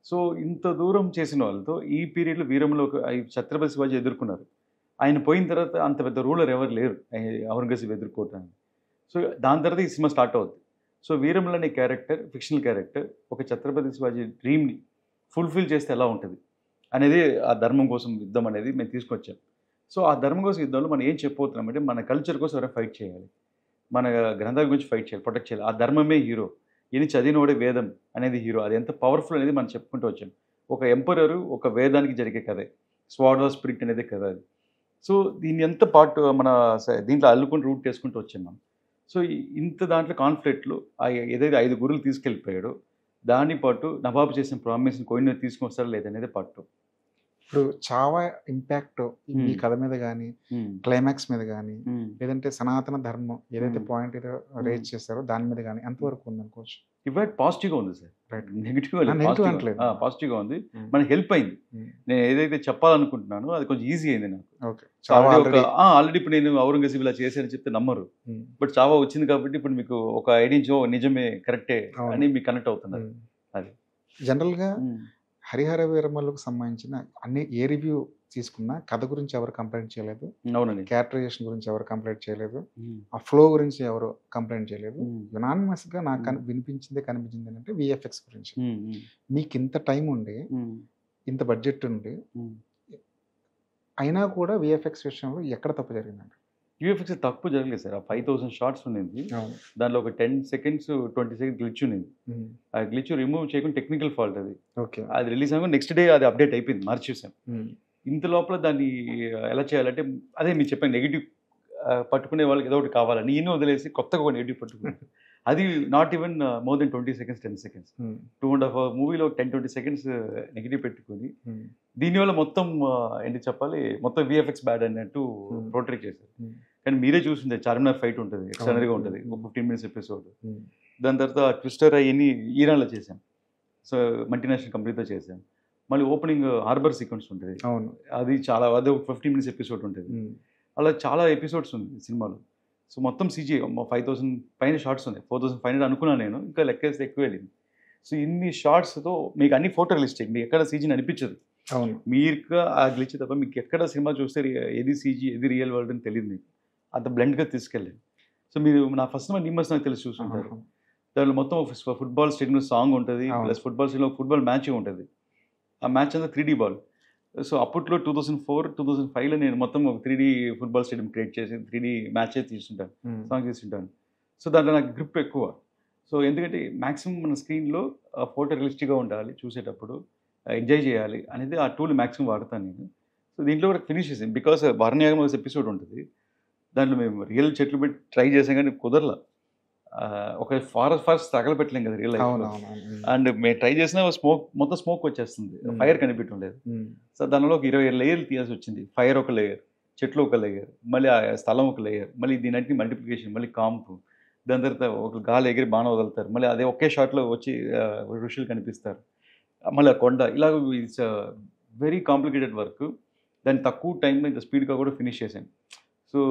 సో ఇంత దూరం చేసిన వాళ్ళతో ఈ పీరియడ్లో వీరంలో ఛత్రపతి శివాజీ ఎదుర్కొన్నారు. ఆయన పోయిన తర్వాత అంత పెద్ద రూలర్ ఎవరు లేరు ఔరంగజేబ్ ఎదుర్కోవటానికి. సో దాని తర్వాత ఈ సినిమా స్టార్ట్ అవుతుంది. సో వీరమల్లి అనే క్యారెక్టర్, ఫిక్షనల్ క్యారెక్టర్, ఒక ఛత్రపతి శివాజీ డ్రీమ్ని ఫుల్ఫిల్ చేస్తే ఎలా ఉంటుంది అనేది, ఆ ధర్మం కోసం యుద్ధం అనేది మేము తీసుకొచ్చాం. సో ఆ ధర్మం కోసం యుద్ధంలో మనం ఏం చెప్పబోతున్నామంటే మన కల్చర్ కోసం ఎవరైనా ఫైట్ చేయాలి, మన గ్రంథాల గురించి ఫైట్ చేయాలి, ప్రొటెక్ట్ చేయాలి. ఆ ధర్మమే హీరో, ఈయన చదివినోడే వేదం అనేది హీరో. అది ఎంత పవర్ఫుల్ అనేది మనం చెప్పుకుంటూ వచ్చాం. ఒక ఎంపరరు ఒక వేదానికి జరిగే కథే, స్వాడ్ ఆఫ్ స్పిరిట్ అనేది కథ అది. సో దీన్ని ఎంత పార్ట్ మన దీంట్లో అల్లుకుంటూ రూట్ చేసుకుంటూ వచ్చాం మనం. సో ఇంత దాంట్లో కాన్ఫ్లిక్ట్లో ఏదైతే 5 గురువులు తీసుకెళ్ళిపోయాడో దాని పాటు నవాబు చేసిన ప్రామిస్ని కోయిన తీసుకొస్తారా లేదనేది పార్ట్ 2. ఇప్పుడు చావా ఇంపాక్ట్ మీ కథ మీద కానీ క్లైమాక్స్ మీద కానీ లేదంటే సనాతన ధర్మం ఏదైతే పాయింట్ ఏదో రేజ్ చేస్తారో దాని మీద కానీ ఎంతవరకు ఉంది అనుకోవచ్చు? ఇవాళ పాజిటివ్గా ఉంది సార్, రైట్. నెగిటివ్గా అంటలేదు. పాజిటివ్గా ఉంది. మనకి హెల్ప్ అయింది. నేను ఏదైతే చెప్పాలనుకుంటున్నానో అది కొంచెం ఈజీ అయింది నాకు. ఓకే. ఆల్రెడీ ఇప్పుడు నేను ఔరంగజేబ్ ఇలా చేశానని చెప్తే నమ్మరు, బట్ చావా వచ్చింది కాబట్టి ఇప్పుడు మీకు ఒక ఐడియా నిజమే కరెక్టే అని మీకు కనెక్ట్ అవుతున్నారు. అది జనరల్గా హరిహర వీరమల్లుకు సంబంధించిన అన్ని ఏ రివ్యూ తీసుకున్నా కథ గురించి ఎవరు కంప్లైంట్ చేయలేదు, అవునండి, క్యారెక్టరైజేషన్ గురించి ఎవరు కంప్లైంట్ చేయలేదు, ఆ ఫ్లో గురించి ఎవరు కంప్లైంట్ చేయలేదు. యునానిమస్గా నాకు కనిపించింది అంటే విఎఫ్ఎక్స్ గురించి. మీకు ఇంత టైం ఉండి ఇంత బడ్జెట్ ఉండి అయినా కూడా విఎఫ్ఎక్స్ విషయంలో ఎక్కడ తప్పు జరిగిందండి? యూఎఫ్ఎక్స్ తక్కువ జరగలేదు సార్. 5000 షార్ట్స్ ఉన్నది, దాంట్లో ఒక 10 seconds 20 seconds గ్లిచ్ ఉన్నది. ఆ గ్లిచ్ రిమూవ్ చేయకుండా టెక్నికల్ ఫాల్ట్ అది. ఓకే. అది రిలీజ్ అవ్వగా నెక్స్ట్ డే అది అప్డేట్ అయిపోయింది, మార్చేసాం. ఇంత లోపల దాన్ని ఎలా చేయాలంటే అదే మీరు చెప్పాను, నెగిటివ్ పట్టుకునే వాళ్ళకి ఏదో ఒకటి కావాలని ఈయన వదిలేసి కొత్తగా ఒక నెగిటివ్ పట్టుకున్నాను. అది not even more than 20 seconds 10 seconds 2.5 hour మూవీలో 10-20 seconds నెగిటివ్ పెట్టుకుని దీనివల్ల మొత్తం ఏంటి చెప్పాలి, మొత్తం విఎఫ్ఎక్స్ బ్యాడ్ అన్నట్టు పోర్ట్రేట్ చేశారు. కానీ మీరే చూసిందే, చార్మినార్ ఫైట్ ఉంటుంది, ఎక్స్ట్రానరీగా ఉంటుంది, 15 minutes ఎపిసోడ్. దాని తర్వాత ట్విస్టర్ అవన్నీ ఈరాన్లో చేశాం, సో మల్టీనేషనల్ కంపెనీతో చేశాం. మళ్ళీ ఓపెనింగ్ హార్బర్ సీక్వెన్స్ ఉంటుంది, అది చాలా, అది ఒక 15 minutes ఎపిసోడ్ ఉంటుంది. అలా చాలా ఎపిసోడ్స్ ఉంది సినిమాలో. సో మొత్తం సీజీ 5000 పైన షార్ట్స్ ఉన్నాయి. 4500 అనుకున్నాను నేను, ఇంకా లెక్కేస్తే ఎక్కువ వెళ్ళింది. సో ఇన్ని షార్ట్స్తో మీకు అన్ని ఫోటో రిలీజ్ చేయండి, మీకు ఎక్కడ సీజీని అనిపించదు. అవును, మీరు ఆ గ్లిచ్ తప్ప మీకు ఎక్కడ సినిమా చూస్తే ఏది సీజీ ఏది రియల్ వరల్డ్ అని తెలియదు. మీకు అంత బ్లెండ్గా తీసుకెళ్ళండి. సో మీరు నా ఫస్ట్ సినిమా నిమ్మస్ నాకు తెలిసి చూస్తుంటారు, దాంట్లో మొత్తం ఫుట్బాల్ స్టేడియంలో సాంగ్ ఉంటుంది, ప్లస్ ఫుట్బాల్ స్టేడియంలో ఫుట్బాల్ మ్యాచ్ ఉంటుంది. ఆ మ్యాచ్ అంతా 3D బాల్. సో అప్పట్లో 2004-2005లో నేను మొత్తం ఒక 3D ఫుట్బాల్ స్టేడియం క్రియేట్ చేసి 3D మ్యాచ్ తీసుంటాను, సాంగ్ తీసుంటాను. సో దాంట్లో నాకు గ్రిప్ ఎక్కువ. సో ఎందుకంటే మ్యాక్సిమం మన స్క్రీన్లో ఫోటో రియలిస్టిక్గా ఉండాలి, చూసేటప్పుడు ఎంజాయ్ చేయాలి అనేది ఆ టూల్ మ్యాక్సిమం వాడతాను నేను. సో దీంట్లో కూడా ఫినిష్ చేసాను, బికాస్ వారణ్యాగం ఒక ఎపిసోడ్ ఉంటుంది, దాంట్లో మేము రియల్ చెట్లు పెట్టి ట్రై చేసాం కానీ కుదరలా. ఒక ఫారెస్ట్ తగలపెట్టలేం కదా రియల్ లైఫ్. అండ్ మేము ట్రై చేసినా మొత్తం స్మోక్ వచ్చేస్తుంది, ఫైర్ కనిపెట్టి ఉండేది. సో దానిలో ఒక 20 లేయర్లు తీయాల్సి వచ్చింది. ఫైర్ ఒక లేయర్, చెట్లు ఒక లేయర్, మళ్ళీ ఆ స్థలం ఒక లేయర్, మళ్ళీ దీనికి మల్టిప్లికేషన్, మళ్ళీ కాంపు, దాని తర్వాత ఒక గాలి ఎగిరి బాణం వదులుతారు, మళ్ళీ అదే ఒకే షాట్లో వచ్చి ఋషులు కనిపిస్తారు, మళ్ళీ ఆ కొండ. ఇలా ఇట్స్ వెరీ కాంప్లికేటెడ్ వర్క్. దాన్ని తక్కువ టైంలో ఇంత స్పీడ్గా కూడా ఫినిష్ చేశాను. సో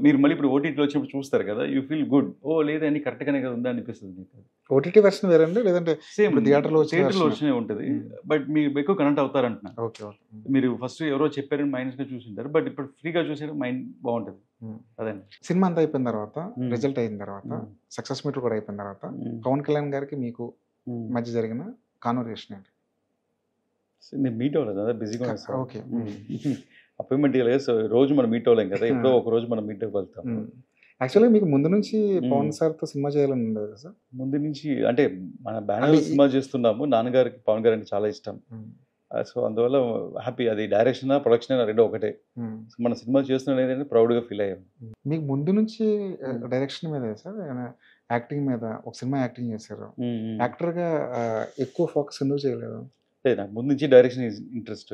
మీరు మళ్ళీ ఇప్పుడు ఓటీటీలో వచ్చినప్పుడు చూస్తారు కదా, యూ ఫీల్ గుడ్, ఓ లేదా అని కరెక్ట్గానే కదా ఉందా అనిపిస్తుంది మీకు. ఓటీటీ వెర్షన్ వేరండి, లేదంటే సేమ్ థియేటర్లో వచ్చినే ఉంటుంది, బట్ మీరు ఎక్కువ కనెక్ట్ అవుతారంటున్నారు. ఓకే. మీరు ఫస్ట్ ఎవరో చెప్పారని మైనస్గా చూసింటారు, బట్ ఇప్పుడు ఫ్రీగా చూసేది మైండ్ బాగుంటుంది. అదండి. సినిమా అంతా అయిపోయిన తర్వాత, రిజల్ట్ అయిన తర్వాత, సక్సెస్ మీట్ కూడా అయిపోయిన తర్వాత పవన్ కళ్యాణ్ గారికి మీకు మధ్య జరిగిన కాన్వర్సేషన్ ఏంటి? నేను మీట్ అవ్వలేదు, అదే బిజీగా ఉన్నాను సార్. ఓకే. అపాయింట్మెంట్ ఇవ్వలేదు, సో రోజు మనం మీట్ అవ్వలేం కదా, ఎప్పుడో ఒక రోజు మనం మీట్ అవ్వగలుగుతాం. యాక్చువల్గా మీకు ముందు నుంచి పవన్ సార్తో సినిమా చేయాలని ఉండదు కదా సార్? ముందు నుంచి అంటే మన బ్యానర్ సినిమా చేస్తున్నాము, నాన్నగారికి పవన్ గారు అంటే చాలా ఇష్టం. సో అందువల్ల హ్యాపీ, అది డైరెక్షన్ ప్రొడక్షన్ రెండు ఒకటే. సో మన సినిమా చేస్తున్న ఏంటంటే ప్రౌడ్గా ఫీల్ అయ్యాం. మీకు ముందు నుంచి డైరెక్షన్ మీద సార్, యాక్టింగ్ మీద, ఒక సినిమా యాక్టింగ్ చేశారు, యాక్టర్గా ఎక్కువ ఫోకస్ ఎందుకు చేయలేదు? లేదు, నాకు ముందు నుంచి డైరెక్షన్ ఇంట్రెస్ట్.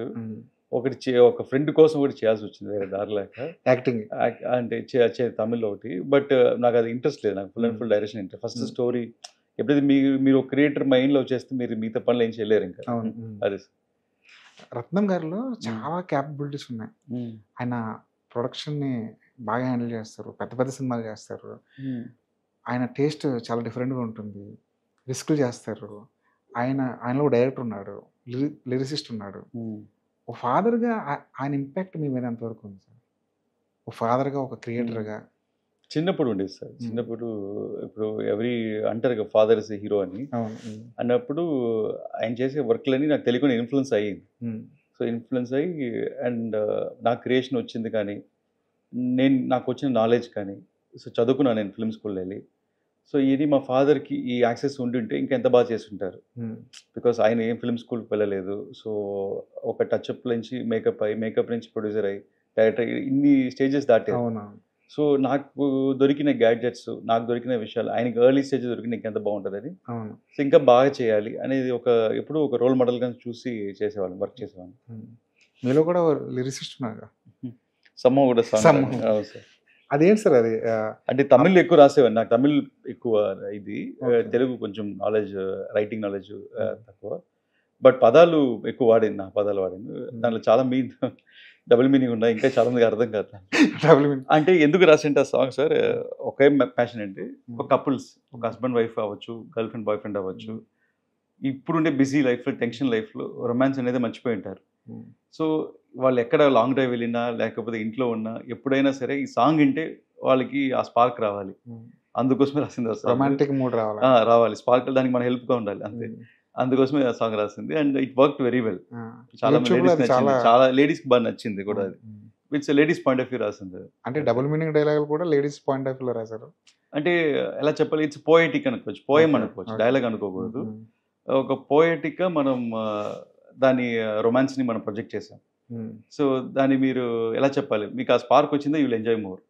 ఒక ఫ్రెండ్ కోసం ఒకటి చేయాల్సి వచ్చింది, వేరే దారి లేక. యాక్టింగ్ అంటే తమిళ్లో ఒకటి, బట్ నాకు అది ఇంట్రెస్ట్ లేదు, నాకు full and full direction interest. First story ఎప్పుడైతే మీరు ఒక క్రియేటర్ మైండ్లో వచ్చేస్తే మీరు మిగతా పనులు ఏం చేయలేరు ఇంకా. అదే రత్నం గారిలో చాలా క్యాపబిలిటీస్ ఉన్నాయి. ఆయన ప్రొడక్షన్ని బాగా హ్యాండిల్ చేస్తారు, పెద్ద పెద్ద సినిమాలు చేస్తారు, ఆయన టేస్ట్ చాలా డిఫరెంట్గా ఉంటుంది, రిస్క్లు చేస్తారు. ఆయనలో డైరెక్టర్ ఉన్నాడు, లిరిసిస్ట్ ఉన్నాడు. ఒక ఫాదర్గా ఆయన ఇంపాక్ట్ మీ మీద ఎంతవరకు ఉంది సార్? ఒక ఫాదర్గా, ఒక క్రియేటర్గా. చిన్నప్పుడు ఉండేది సార్. చిన్నప్పుడు ఇప్పుడు ఎవరి అంటారు కదా ఫాదర్ ఇస్ హీరో అని, అన్నప్పుడు ఆయన చేసే వర్క్లని నాకు తెలియకుండా ఇన్ఫ్లుయెన్స్ అయ్యింది. సో ఇన్ఫ్లుయెన్స్ అయ్యి అండ్ నా క్రియేషన్ వచ్చింది, కానీ నాకు వచ్చిన నాలెడ్జ్ కానీ, సో చదువుకున్నాను నేను ఫిల్మ్ స్కూల్లో వెళ్ళి. సో ఇది మా ఫాదర్కి ఈ యాక్సెస్ ఉండింటే ఇంకెంత బాగా చేస్తుంటారు, బికాస్ ఆయన ఏం ఫిల్మ్ స్కూల్కి వెళ్ళలేదు. సో ఒక టచ్అప్ నుంచి మేకప్ నుంచి ప్రొడ్యూసర్ అయ్యి డైరెక్టర్, ఇన్ని స్టేజెస్ దాటారు. సో నాకు దొరికిన గ్యాడ్జెట్స్, నాకు దొరికిన విషయాలు ఆయనకి ఎర్లీ స్టేజ్ దొరికిన ఎంత బాగుంటుందని, అవును. సో ఇంకా బాగా చేయాలి అనేది ఎప్పుడు ఒక రోల్ మోడల్గా చూసి చేసేవాళ్ళం, వర్క్ చేసేవాళ్ళం. మీలో కూడా లిరిసిస్ట్ ఉన్నారు. సమ్మ కూడా సాంగ్. అవును సార్. అదేంటి సార్ అది? అంటే తమిళ్ ఎక్కువ రాసేవాడిని, నాకు తమిళ్ ఎక్కువ ఇది, తెలుగు కొంచెం నాలెడ్జ్, రైటింగ్ నాలెడ్జ్ తక్కువ, బట్ పదాలు ఎక్కువ వాడింది, నా పదాలు వాడింది. దాంట్లో చాలా డబుల్ మీనింగ్ ఉన్నాయి, ఇంకా చాలా మందికి అర్థం కాదు. అంటే ఎందుకు రాసింటే ఆ సాంగ్ సార్, ఒకే ప్యాషన్ అంటే ఒక కపుల్స్, ఒక హస్బెండ్ వైఫ్ అవ్వచ్చు, గర్ల్ ఫ్రెండ్ బాయ్ ఫ్రెండ్ అవ్వచ్చు, ఇప్పుడుండే బిజీ లైఫ్లో, టెన్షన్ లైఫ్లో రొమాన్స్ అనేది మర్చిపోయి ఉంటారు. సో వాళ్ళు ఎక్కడ లాంగ్ డ్రైవ్ వెళ్ళినా లేకపోతే ఇంట్లో ఉన్నా ఎప్పుడైనా సరే ఈ సాంగ్ వింటే వాళ్ళకి ఆ స్పార్క్ రావాలి, అందుకోసమే రాసింది. రొమాంటిక్ మూడ్ రావాలి, స్పార్క్, దానికి మన హెల్ప్గా ఉండాలి అంతే, అందుకోసమే ఆ సాంగ్ రాసింది. And it work very well. చాలా లేడీస్కి బాగా నచ్చింది కూడా. అది it's ladies point of view రాసింది. అంటే డబుల్ మీనింగ్ డైలాగ్ కూడా లేడీస్ పాయింట్ ఆఫ్ వ్యూలో రాశారు. అంటే ఎలా చెప్పాలి, ఇట్స్ పోయటిక్ అనుకోవచ్చు, పోయం అనుకోవచ్చు, డైలాగ్ అనుకోకూడదు. ఒక పోయటిక్గా మనం దాని రొమాన్స్ని మనం ప్రొజెక్ట్ చేసాం. సో దాన్ని మీరు ఎలా చెప్పాలి, మీకు ఆ స్పార్క్ వచ్చిందో యూ విల్ ఎంజాయ్ మోర్.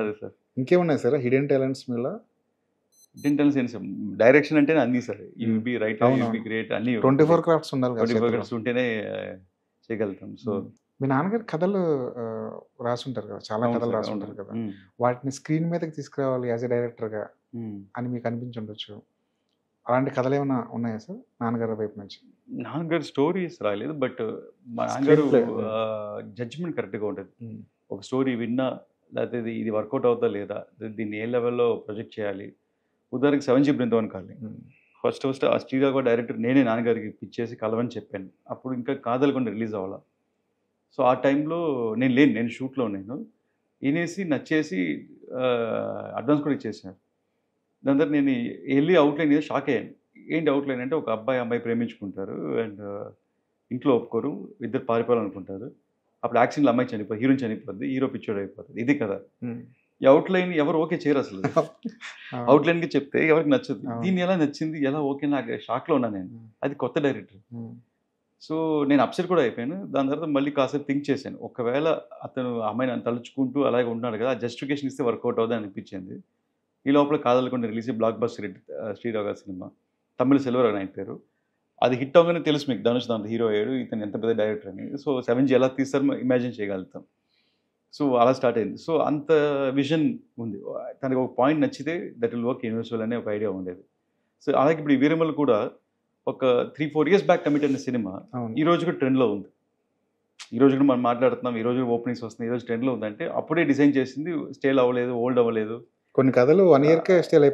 అదే సార్. ఇంకేమున్నాయి సార్ హిడెన్ టాలెంట్స్ మీలో? డైరెక్షన్ అంటే అన్ని sir, you be right, you be great, అన్ని 24 క్రాఫ్ట్స్ ఉండాలి, 24 క్రాఫ్ట్స్ ఉంటేనే చేయగలుగుతాం. సో మీ నాన్నగారు కథలు రాసుంటారు కదా, చాలా కథలు రాసుంటారు కదా, వాటిని స్క్రీన్ మీదకి తీసుకురావాలి యాజ్ ఎ డైరెక్టర్గా అని మీకు అనిపించి ఉండొచ్చు. అలాంటి కథలు ఏమైనా ఉన్నాయా సార్ నాన్నగారి వైపు నుంచి? నాన్నగారు స్టోరీస్ రాయలేదు, బట్ మా నాన్నగారు జడ్జ్మెంట్ కరెక్ట్గా ఉంటుంది. ఒక స్టోరీ విన్నా లేకపోతే ఇది వర్కౌట్ అవుతా లేదా, దీన్ని ఏ లెవెల్లో ప్రొజెక్ట్ చేయాలి. ఉదాహరణకి 7G బృందావన్ కాలనీ ఫస్ట్ ఆ శ్రీరాఘవ డైరెక్టర్ నేనే నాన్నగారికి పిచ్చేసి కలవని చెప్పాను. అప్పుడు ఇంకా కాదలకుండా రిలీజ్ అవ్వాలా. సో ఆ టైంలో నేను షూట్లో వినేసి నచ్చేసి అడ్వాన్స్ కూడా ఇచ్చేసాను. దాని తర్వాత నేను వెళ్ళి అవుట్లైన్ ఏదో షాక్ అయ్యాను. ఏంటి అవుట్లైన్ అంటే, ఒక అమ్మాయి ప్రేమించుకుంటారు అండ్ ఇంట్లో ఒప్పుకోరు, ఇద్దరు పారిపోవాలనుకుంటారు. అప్పుడు యాక్సిడెంట్లో అమ్మాయి చనిపోయి, హీరోయిన్ చనిపోద్ది, హీరో పిచ్చోడు అయిపోతుంది. ఇది కదా ఈ అవుట్లైన్. ఎవరు ఓకే చేయరు అసలు. అవుట్లైన్కి చెప్తే ఎవరికి నచ్చదు. దీన్ని ఎలా నచ్చింది, ఎలా ఓకే, నాకు షాక్లో ఉన్నాను నేను. అది కొత్త డైరెక్టర్. సో నేను అప్సెట్ కూడా అయిపోయాను. దాని తర్వాత మళ్ళీ కాసేపు థింక్ చేశాను, ఒకవేళ అతను అమ్మాయిని నన్ను తలుచుకుంటూ అలాగే ఉన్నాడు కదా, జస్టిఫికేషన్ ఇస్తే వర్కౌట్ అవుతుంది అనిపించింది. ఈ లోపల కాదలకుండా release blockbuster hit Srirao garu cinema, తమిళ సెల్వర్ అని ఆయన పేరు. అది హిట్ అవగానే తెలుసు మీకు, ధనుష్ దాంట్లో హీరో అయ్యాడు, ఇతను ఎంత పెద్ద డైరెక్టర్ అని. సో 7G ఎలా తీస్తారో ఇమాజిన్ చేయగలుగుతాం. సో అలా స్టార్ట్ అయింది. సో అంత విజన్ ఉంది తనకి. ఒక పాయింట్ నచ్చితే దట్ విల్ వర్క్ యూనివర్సల్ అనే ఒక ఐడియా ఉండేది. సో అలాగే ఇప్పుడు ఈ వీరమల్ కూడా ఒక 3-4 years బ్యాక్ కమిట్ అయిన సినిమా ఈ రోజు కూడా ట్రెండ్లో ఉంది. ఈ రోజు కూడా మనం మాట్లాడుతున్నాం, ఈ రోజు ఓపెనింగ్స్ వస్తున్నాయి, ఈ రోజు ట్రెండ్లో ఉందంటే అప్పుడే డిజైన్ చేసింది. స్టేల్ అవ్వలేదు, ఓల్డ్ అవ్వలేదు. కొన్ని కథలు 1 yearకే స్టేల్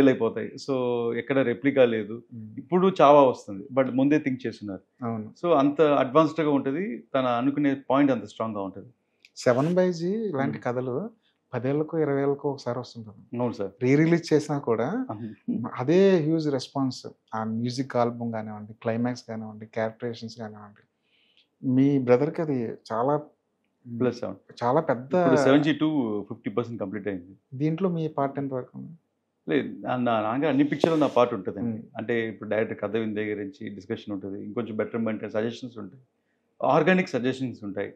అయిపోతాయి. సో ఎక్కడ రెప్లికా లేదు. ఇప్పుడు చావా వస్తుంది, బట్ ముందే థింక్ చేస్తున్నారు. సో అంత అడ్వాన్స్డ్గా ఉంటుంది, తన అనుకునే పాయింట్ అంత స్ట్రాంగ్గా ఉంటుంది. 7G ఇలాంటి కథలు 10 ఏళ్ళకు 20 ఏళ్ళకు ఒకసారి వస్తుంటుంది. అవును సార్. రిలీజ్ చేసినా కూడా అదే హ్యూజ్ రెస్పాన్స్. ఆ మ్యూజిక్ ఆల్బమ్ కానివ్వండి, క్లైమాక్స్ కానివ్వండి, క్యారెక్టరేషన్స్ కానివ్వండి, మీ బ్రదర్కి అది చాలా ప్లస్ చాలా పెద్ద. 7G 50% కంప్లీట్ అయింది. దీంట్లో మీ పార్ట్ ఎంత వరకు ఉంది? లేదు, నాగా అన్ని పిక్చర్లో నా పార్ట్ ఉంటుందండి. అంటే ఇప్పుడు డైరెక్టర్ కథ విని దగ్గర నుంచి డిస్కషన్ ఉంటుంది, ఇంకొంచెం బెటర్మెంట్ సజెషన్స్ ఉంటాయి, ఆర్గానిక్ సజెషన్స్ ఉంటాయి,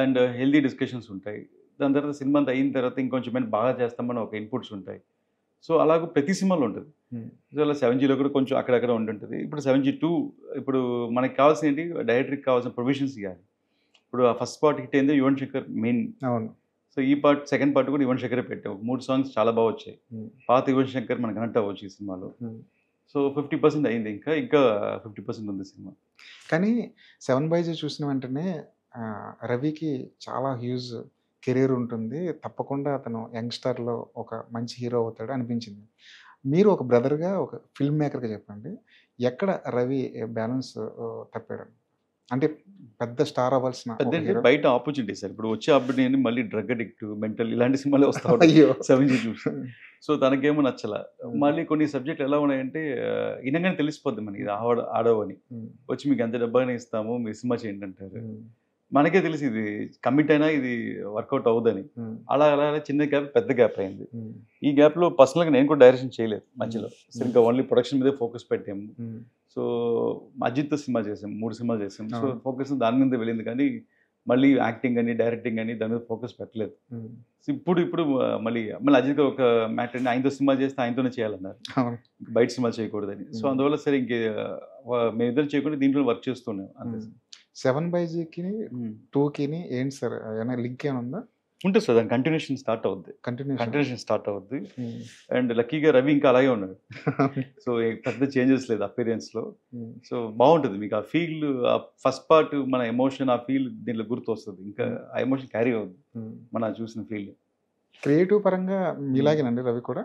అండ్ హెల్దీ డిస్కషన్స్ ఉంటాయి. దాని తర్వాత సినిమా అంతా అయిన తర్వాత ఇంకొంచెం బాగా చేస్తామని ఒక ఇన్పుట్స్ ఉంటాయి. సో అలాగ ప్రతి సినిమాలో ఉంటుంది. సో అలా 7Gలో కూడా కొంచెం అక్కడక్కడ ఉంటుంటుంది. ఇప్పుడు 7G 2 ఇప్పుడు మనకి కావాల్సిన ఏంటి, డైరెక్టర్కి కావాల్సిన ప్రొవిజన్స్ ఇవ్వాలి. ఇప్పుడు ఆ ఫస్ట్ పార్ట్ హిట్ అయింది యువన్ శంకర్ మెయిన్. అవును. సో ఈ పార్ట్ సెకండ్ పార్ట్ కూడా యువన్ శంకరే పెట్టాం. 3 songs చాలా బాగా వచ్చాయి. పాత యువన్ శంకర్ మనకు కనెక్ట్ అవ్వచ్చు ఈ సినిమాలో. సో 50% అయింది, ఇంకా 50% ఉంది సినిమా. కానీ 7G చూసిన వెంటనే రవికి చాలా హ్యూజ్ కెరీర్ ఉంటుంది, తప్పకుండా అతను యంగ్స్టర్లో ఒక మంచి హీరో అవుతాడు అనిపించింది. మీరు ఒక బ్రదర్గా, ఒక ఫిల్మ్ మేకర్గా చెప్పండి, ఎక్కడ రవి బ్యాలెన్స్ తప్పాడు? అంటే పెద్ద స్టార్ అవ్వాల్సిన బయట ఆపర్చునిటీ సార్. ఇప్పుడు వచ్చే ఆపర్చునిటీ మళ్ళీ డ్రగ్ అడిక్ట్, మెంటల్ ఇలాంటి సినిమాలే వస్తాయి 7G చూసి. సో తనకేమో నచ్చలా. మళ్ళీ కొన్ని సబ్జెక్టులు ఎలా ఉన్నాయంటే ఇనగానే తెలిసిపోద్ది మనకి, ఇది ఆడవని. వచ్చి మీకు ఎంత డబ్బానే ఇస్తాము, మీ సినిమా చేయండి అంటారు. మనకే తెలిసి ఇది కమిట్ అయినా ఇది వర్కౌట్ అవ్వదని. అలా అలా చిన్న గ్యాప్ పెద్ద గ్యాప్ అయింది. ఈ గ్యాప్లో పర్సనల్గా నేను కూడా డైరెక్షన్ చేయలేదు మధ్యలో. సో ఇంకా ఓన్లీ ప్రొడక్షన్ మీదే ఫోకస్ పెట్టాము. సో అజిత్తో సినిమా చేసాం, 3 సినిమాలు చేసాం. సో ఫోకస్ దాని మీద వెళ్ళింది, కానీ మళ్ళీ యాక్టింగ్ అని డైరెక్టింగ్ అని దాని మీద ఫోకస్ పెట్టలేదు. ఉమ్. సో ఇప్పుడు మళ్ళీ అజిత్ గారు ఒక మ్యాటర్ అంటే ఆయనతో సినిమా చేస్తే ఆయనతోనే చేయాలన్నారు, అవును. బయట సినిమా చేయకూడదని. సో అందువల్ల సరే ఇంకే మేమిద్దరు చేయకుండా దీంట్లో వర్క్ చేస్తున్నాం అంతే. 7/Gకి 2కి ఏంటి సార్ ఏమైనా లింక్ ఏమైనా ఉందా? ఉంటుంది సార్, దాని కంటిన్యూషన్ స్టార్ట్ అవుద్ది. కంటిన్యూషన్ స్టార్ట్ అవుద్ది. అండ్ లక్కీగా రవి ఇంకా అలాగే ఉన్నాడు. సో పెద్ద చేంజెస్ లేదు అపీరియన్స్ లో. సో బాగుంటుంది మీకు ఆ ఫీల్, ఆ ఫస్ట్ పార్ట్ మన ఎమోషన్, ఆ ఫీల్ దీంట్లో గుర్తు వస్తుంది, ఇంకా ఆ ఎమోషన్ క్యారీ అవుద్ది మన చూసిన ఫీల్. క్రియేటివ్ పరంగా మీలాగేనండి రవి కూడా?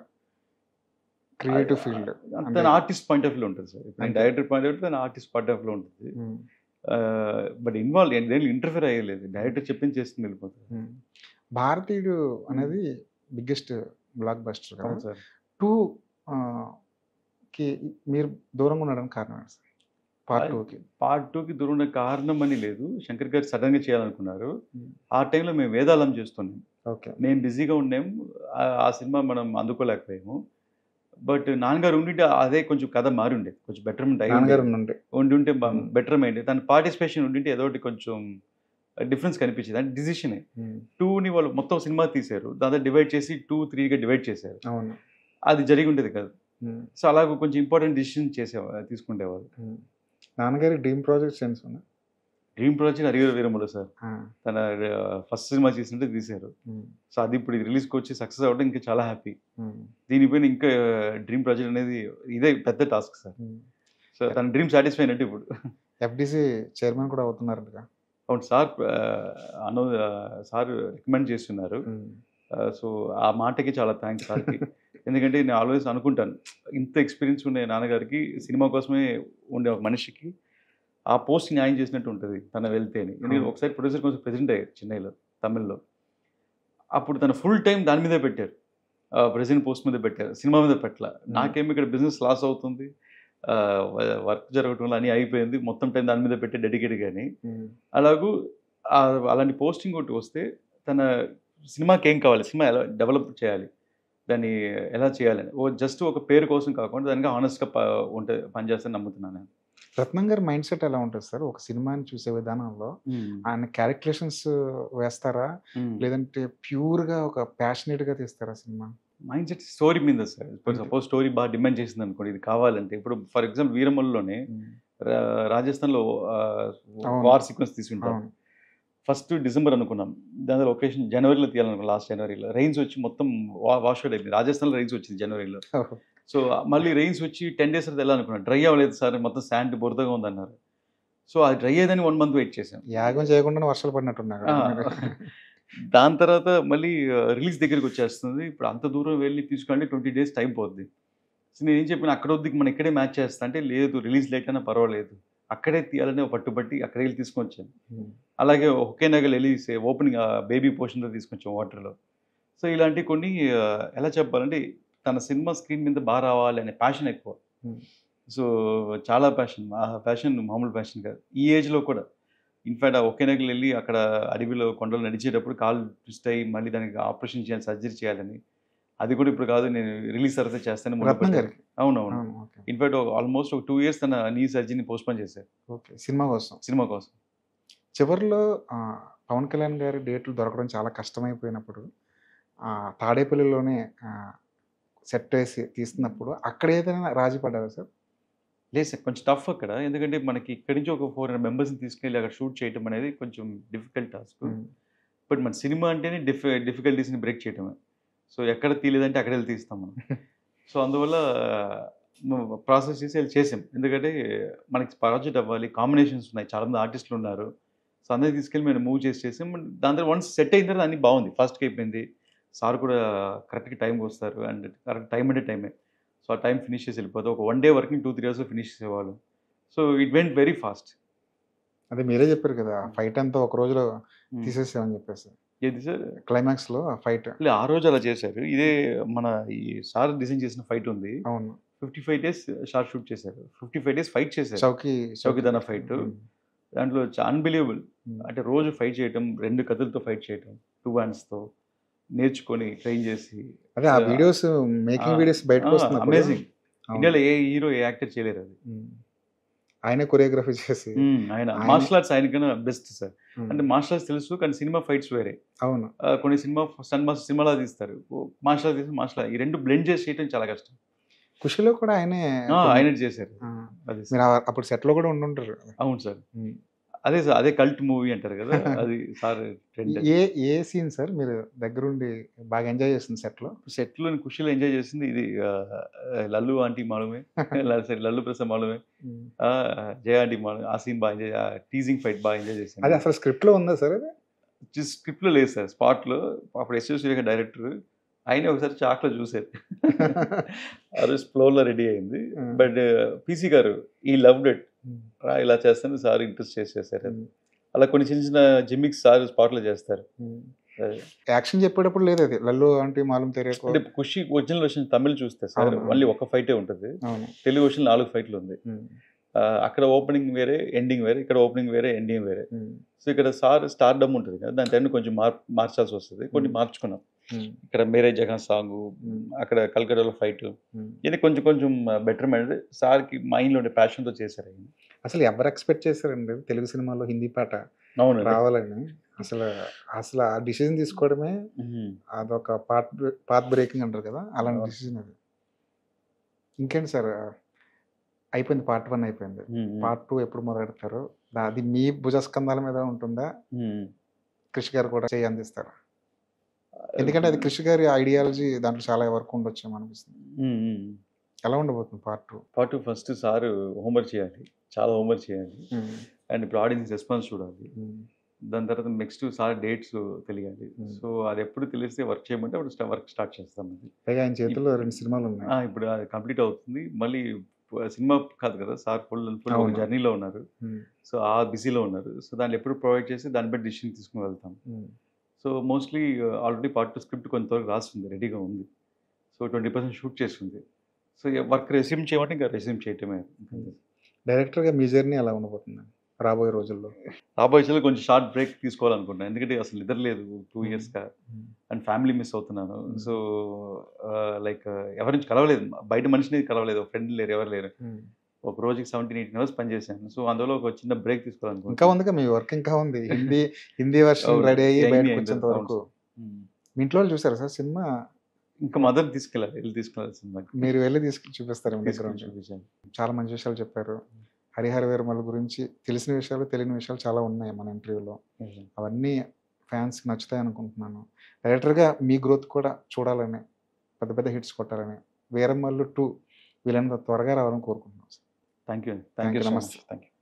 క్రియేటివ్ ఫీల్డ్ తన ఆర్టిస్ట్ పాయింట్ ఆఫ్ వ్యూ ఉంటుంది సార్. ఇప్పుడు డైరెక్టర్ పాయింట్ ఆఫ్ వ్యూ తన ఆర్టిస్ట్ పాయింట్ ఆఫ్ వ్యూ ఉంటుంది. బట్ ఇన్వాల్వ్ దేని ఇంటర్ఫియర్ అయ్యలేదు, డైరెక్టర్ చెప్పింది చేసుకుని వెళ్ళిపోతుంది. భారతీయుడు అనేది బిగ్గెస్ట్ బ్లాక్ బస్టర్ కదా సార్. 2కి మీరు దూరంగా ఉండడానికి కారణం ఏంటి సార్? పార్ట్ 2కి దూరం ఉండే కారణం అని లేదు, శంకర్ గారు సడన్ గా చేయాలనుకున్నారు. ఆ టైంలో మేము వేదాలం చేస్తున్నాం, మేము బిజీగా ఉన్నాం, ఆ సినిమా మనం అందుకోలేకపోయాము. బట్ నాన్నగారు ఉండింటే అదే కొంచెం కథ మారి ఉండేది, కొంచెం బెటర్మెంట్ ఉండి బెటర్మెంట్. తన పార్టిసిపేషన్ ఉండింటే ఏదో ఒకటి కొంచెం డిఫరెన్స్ కనిపించింది. అంటే డిసిషనే 2ని వాళ్ళు మొత్తం సినిమా తీశారు, దాంతో డివైడ్ చేసి 2, 3గా డివైడ్ చేశారు. అది జరిగి ఉండేది కాదు. సో అలాగ కొంచెం ఇంపార్టెంట్ డిసిషన్ తీసుకుంటేవాళ్ళు. నాన్నగారి డ్రీమ్ ప్రాజెక్ట్ సెన్స్ ఉన్నా? Dream project Harihara Veeramallu sir. తన ఫస్ట్ సినిమా చేసినట్టు తీశారు. సో అది ఇప్పుడు రిలీజ్కి వచ్చి సక్సెస్ అవ్వడం ఇంకా చాలా హ్యాపీ. దీనిపైన ఇంకా డ్రీమ్ ప్రాజెక్ట్ అనేది ఇదే పెద్ద టాస్క్ సార్. సో తన డ్రీమ్ సాటిస్ఫై అయినట్టు ఇప్పుడు FDC చైర్మన్ కూడా అవుతున్నారు. అవును సార్, సార్ రికమెండ్ చేస్తున్నారు. సో ఆ మాటకి చాలా థ్యాంక్స్ సార్కి. ఎందుకంటే నేను ఆల్వేస్ అనుకుంటాను, ఇంత ఎక్స్పీరియన్స్ ఉండే నాన్నగారికి సినిమా కోసమే ఉండే ఒక మనిషికి ఆ పోస్ట్ న్యాయం చేసినట్టు ఉంటుంది తన వెళ్తే అని. ఎందుకంటే ఒకసారి ప్రొడ్యూసర్ కోసం ప్రెసిడెంట్ అయ్యారు చెన్నైలో, తమిళ్లో. అప్పుడు తన ఫుల్ టైం దాని మీదే పెట్టారు, ప్రెసిడెంట్ పోస్ట్ మీద పెట్టారు, సినిమా మీద పెట్టాల. నాకేమో ఇక్కడ బిజినెస్ లాస్ అవుతుంది, వర్క్ జరగటం వల్ల అని అయిపోయింది, మొత్తం టైం దాని మీద పెట్టే డెడికేట్. కానీ అలాంటి పోస్టింగ్ ఒకటి వస్తే తన సినిమాకి ఏం కావాలి, సినిమా ఎలా డెవలప్ చేయాలి, దాన్ని ఎలా చేయాలని జస్ట్ ఒక పేరు కోసం కాకుండా దానికి హానెస్ట్గా పనిచేస్తాను నమ్ముతున్నాను నేను. రత్నం గారి మైండ్ సెట్ ఎలా ఉంటుంది సార్? ఒక సినిమాని చూసే విధానంలో ఆయన క్యాలిక్యులేషన్స్ వేస్తారా, లేదంటే ప్యూర్గా ఒక ప్యాషనేట్గా తీస్తారా సినిమా? మైండ్ సెట్ స్టోరీ మీద సార్. ఇప్పుడు సపోజ్ స్టోరీ బాగా డిమాండ్ చేసింది అనుకోండి, ఇది కావాలంటే. ఇప్పుడు ఫర్ ఎగ్జాంపుల్ వీరమల్లులోనే రాజస్థాన్లో వార్ సీక్వెన్స్ తీసుకుంటాం. ఫస్ట్ డిసెంబర్ అనుకున్నాం, దాని లొకేషన్ జనవరిలో తీయాలనుకున్నాం. లాస్ట్ జనవరిలో రైన్స్ వచ్చి మొత్తం వాష్ అవుట్ అయిపోయింది. రాజస్థాన్లో రైన్స్ వచ్చింది జనవరిలో. సో మళ్ళీ రైన్స్ వచ్చి 10 days తర్వాత వెళ్ళాలనుకున్నాను, డ్రై అవ్వలేదు సార్, మొత్తం శాండ్ బురదగా ఉందన్నారు. సో అది డ్రై అయ్యేదని 1 month వెయిట్ చేశాం. యాగం చేయకుండా వర్షాలు పడినట్టున్నారు. దాని తర్వాత మళ్ళీ రిలీజ్ దగ్గరికి వచ్చేస్తుంది. ఇప్పుడు అంత దూరం వెళ్ళి తీసుకుంటే 20 days టైం పోద్ది. సో నేను ఏం చెప్పిన, అక్కడ వద్దు మనం ఇక్కడే మ్యాచ్ చేస్తా అంటే, లేదు రిలీజ్ లేట్ అయినా పర్వాలేదు, అక్కడే తీయాలని పట్టుబట్టి అక్కడే వెళ్ళి తీసుకొని వచ్చాను. అలాగే ఒకే నగలు వెళ్ళి ఓపెనింగ్ బేబీ పోర్షన్తో తీసుకొచ్చాం వాటర్లో. సో ఇలాంటి కొన్ని ఎలా చెప్పాలంటే, తన సినిమా స్క్రీన్ మీద బాగా రావాలి అనే ప్యాషన్ ఎక్కువ. సో చాలా ప్యాషన్, ఆ ప్యాషన్ మామూలు ప్యాషన్ కాదు ఈ ఏజ్లో కూడా. ఇన్ఫ్యాక్ట్ ఒకే నగలు వెళ్ళి అక్కడ అడవిలో కొండలు నడిచేటప్పుడు కాలు ట్విస్ట్ అయ్యి మళ్ళీ దానికి ఆపరేషన్ చేయాలి, సర్జరీ చేయాలని. అది కూడా ఇప్పుడు కాదు, నేను రిలీజ్ తర్వాత చేస్తాను. అవునవును. ఇన్ఫాక్ట్ ఆల్మోస్ట్ ఒక 2 years తన నీ సర్జరీని పోస్ట్పోన్ చేశారు సినిమా కోసం. చివరిలో పవన్ కళ్యాణ్ గారి డేట్లు దొరకడం చాలా కష్టమైపోయినప్పుడు తాడేపల్లిలోనే సెట్ వేసి తీస్తున్నప్పుడు అక్కడ ఏదైనా రాజీ పడ్డారా సార్? లేదు సార్, కొంచెం టఫ్ అక్కడ. ఎందుకంటే మనకి ఇక్కడి నుంచి ఒక 400 members తీసుకెళ్ళి అక్కడ షూట్ చేయడం అనేది కొంచెం డిఫికల్ట్ టాస్క్. బట్ మన సినిమా అంటేనే డిఫికల్టీస్ని బ్రేక్ చేయడమే. సో ఎక్కడ తీయలేదంటే అక్కడ వెళ్ళి తీస్తాం మనం. సో అందువల్ల ప్రాసెస్ చేసి వెళ్ళి చేసాం. ఎందుకంటే మనకి ప్రాజెక్ట్ అవ్వాలి, కాంబినేషన్స్ ఉన్నాయి, చాలామంది ఆర్టిస్టులు ఉన్నారు. సో అందరికి తీసుకెళ్ళి మేము మూవ్ చేసాం. దాని తర్వాత వన్స్ సెట్ అయిన తర్వాత అన్నీ బాగుంది, ఫాస్ట్గా అయిపోయింది. సార్ కూడా కరెక్ట్గా టైంకి వస్తారు, అండ్ కరెక్ట్ టైం అంటే టైమే. సో ఆ టైం ఫినిష్ చేసి వెళ్ళిపోతే ఒక 1 day వర్కింగ్ 2-3 hours ఫినిష్ చేసేవాళ్ళు. So it went very fast. అదే మీరే చెప్పారు కదా, ఫైట్ అంతా ఒక రోజులో తీసేసామని చెప్పేసి. ఏది సార్? క్లైమాక్స్లో ఫైట్ ఆ రోజు అలా చేశారు. ఇదే మన ఈ సార్ డిజైన్ చేసిన ఫైట్ ఉంది. అవును, 55 days షార్ట్ షూట్ చేశారు, 55 days ఫైట్ చేశారు. చౌకీదానా ఫైట్ దాంట్లో అన్బిలీవబుల్. అంటే రోజు ఫైట్ చేయటం, 2 కథలతో ఫైట్ చేయటం, 2 handsతో నేర్చుకొని ట్రైన్ చేసి. అదే ఆ వీడియోస్, మేకింగ్ వీడియోస్ బయటకు వస్తున్నాయి, అమేజింగ్. ఇండియాలో ఏ హీరో ఏ యాక్టర్ చేయలేరు అది. ఆయన కొరియోగ్రఫీ చేసి, ఆయన మార్షల్ ఆర్ట్స్ ఆయనకన్నా బెస్ట్ సార్. అంటే మార్షల్ ఆర్ట్స్ తెలుసు కానీ సినిమా ఫైట్స్ వేరే. అవును. కొన్ని సినిమాలా తీస్తారు, మార్షల్ ఆర్ట్స్ తీసి మార్షల్ ఆర్ట్, ఈ రెండు బ్లెండ్ చేసి చేయడం చాలా కష్టం. ఖుషిలో కూడా ఆయనే ఆయన చేశారు. ఆ, అది మీరు అప్పుడు సెట్ లో కూడా ఉండుంటారు. అవును సార్. అదే సార్, అదే కల్ట్ మూవీ అంటారు కదా, అది సార్ ట్రెండ్. ఏ సీన్ సార్ మీరు దగ్గరుండి బాగా ఎంజాయ్ చేస్తుంది సెట్ లో? సెట్లో ఖుషిలో ఎంజాయ్ చేసింది ఇది లల్లు ఆంటీ మాలుమే, సారీ లల్లు ప్రసాద్ మాలుమే, జయ ఆంటీ మాలుమే, ఆ సీన్ బాగా ఎంజాయ్, టీజింగ్ ఫైట్ బాగా ఎంజాయ్ అది చేసింది. అసలు స్క్రిప్ట్ లో ఉందా సార్? అది స్క్రిప్ట్లో లేదు సార్, స్పాట్లో. అప్పుడు ఎస్ఎస్ సూర్య డైరెక్టర్, ఆయన ఒకసారి చాక్లో చూసారు. ఆ రోజు ఫ్లోర్లో రెడీ అయింది. బట్ పీసీ గారు ఈ లవ్డ్ ఇట్, ఇలా చేస్తాను సార్ ఇంట్రెస్ట్ చేసేసారు. అలా కొన్ని చిన్న చిన్న జిమ్మిక్స్ సార్ స్పాట్లో చేస్తారు. యాక్షన్ చెప్పేటప్పుడు లేదు అది లల్లు అంటే మాలూమ్ తెరేకో. అంటే ఖుషి ఒరిజినల్ వర్షన్ తమిళ్ చూస్తే సార్ ఓన్లీ ఒక ఫైటే ఉంటుంది, తెలుగు వర్షన్ 4 ఫైట్లు ఉంది. అక్కడ ఓపెనింగ్ వేరే, ఎండింగ్ వేరే, ఇక్కడ ఓపెనింగ్ వేరే, ఎండింగ్ వేరే. సో ఇక్కడ సార్ స్టార్ డమ్ ఉంటుంది కదా, దాని టైం కొంచెం మార్చాల్సి వస్తుంది, కొన్ని మార్చుకున్నాం. ఇక్కడ మేరే జగన్ సాంగ్, అక్కడ కల్కటాలో ఫైట్, ఇది కొంచెం కొంచెం బెటర్మెంట్. సార్కి మైండ్లో ఉండే ప్యాషన్తో చేశారు ఆయన. అసలు ఎవరు ఎక్స్పెక్ట్ చేశారండి తెలుగు సినిమాలో హిందీ పాట అవును రావాలని? అసలు అసలు ఆ డిసిజన్ తీసుకోవడమే అదొక పాత్ బ్రేకింగ్ అంటారు కదా, అలాంటి డిసిజన్ అది. ఇంకేంటి సార్, అయిపోయింది పార్ట్ 1 అయిపోయింది. పార్ట్ 2 ఎప్పుడు మొదలెడతారు? అది మీ భుజస్కంధాల మీద ఉంటుందా? కృషి గారు కూడా చేయి అందిస్తారు? ఎందుకంటే అది కృషి గారి ఐడియాలజీ దాంట్లో చాలా వరకు ఉండొచ్చేమో అనిపిస్తుంది. ఎలా ఉండబోతుంది part 2? Part 2 first sir homework చేయాలి, చాలా హోంవర్క్ చేయాలి. అండ్ ఇప్పుడు ఆడియన్స్ రెస్పాన్స్ చూడాలి. దాని తర్వాత నెక్స్ట్ సార్ డేట్స్ తెలియాలి. సో అది ఎప్పుడు తెలిస్తే వర్క్ చేయమంటే అప్పుడు వర్క్ స్టార్ట్ చేస్తాం. అది పైగా ఆయన చేతుల్లో 2 సినిమాలు ఉన్నాయి. ఇప్పుడు అది కంప్లీట్ అవుతుంది. మళ్ళీ సినిమా కాదు కదా సార్, ఫుల్ ఒక జర్నీలో ఉన్నారు. సో ఆ బిజీలో ఉన్నారు. సో దాన్ని ఎప్పుడు ప్రొవైడ్ చేసి దాన్ని బట్టి డిసిషన్ తీసుకుని వెళ్తాం. So mostly already part 2 script కొంతవరకు రాస్తుంది, రెడీగా ఉంది. సో 20% షూట్ చేస్తుంది. సో వర్క్ రెస్యూమ్ చేయమంటే ఇంకా రెస్యూమ్ చేయటమే. డైరెక్టర్గా మీ జర్నీ ఎలా ఉండబోతుంది రాబోయే రోజుల్లో? రాబోయే కొంచెం షార్ట్ బ్రేక్ తీసుకోవాలనుకుంటున్నాను, ఎందుకంటే అసలు నిద్ర లేదు 2 ఇయర్స్గా, అండ్ ఫ్యామిలీ మిస్ అవుతున్నాను. సో లైక్ ఎవరి నుంచి కలవలేదు, బయట మనిషిని కలవలేదు, ఫ్రెండ్ లేరు, ఎవరు లేరు. ఒక రోజుకి 17-18 అవర్స్ పనిచేశాను. సో అందులో ఒక చిన్న బ్రేక్ తీసుకోవాలనుకుంటున్నాను. ఇంకా ఉంది మీ వర్క్, ఇంకా ఉంది. హిందీ వర్షన్ రెడీ అయ్యి బయటకు వచ్చేంత వరకు మీ ఇంట్లో వాళ్ళు చూసారా సార్ సినిమా? ఇంకా మదర్ తీసుకెళ్ళాలి సినిమా. మీరు వెళ్ళి చూపిస్తారు? చాలా మంచి విషయాలు చెప్పారు. హరిహర వీరమల గురించి తెలిసిన విషయాలు, తెలియని విషయాలు చాలా ఉన్నాయి మన ఇంటర్వ్యూలో. అవన్నీ ఫ్యాన్స్కి నచ్చుతాయి అనుకుంటున్నాను. డైరెక్టర్గా మీ గ్రోత్ కూడా చూడాలని, పెద్ద పెద్ద హిట్స్ కొట్టాలని, వీరమల్లు 2 వీళ్ళంతా త్వరగా రావాలని కోరుకుంటున్నాను. Thank you. నమస్తే. Thank you.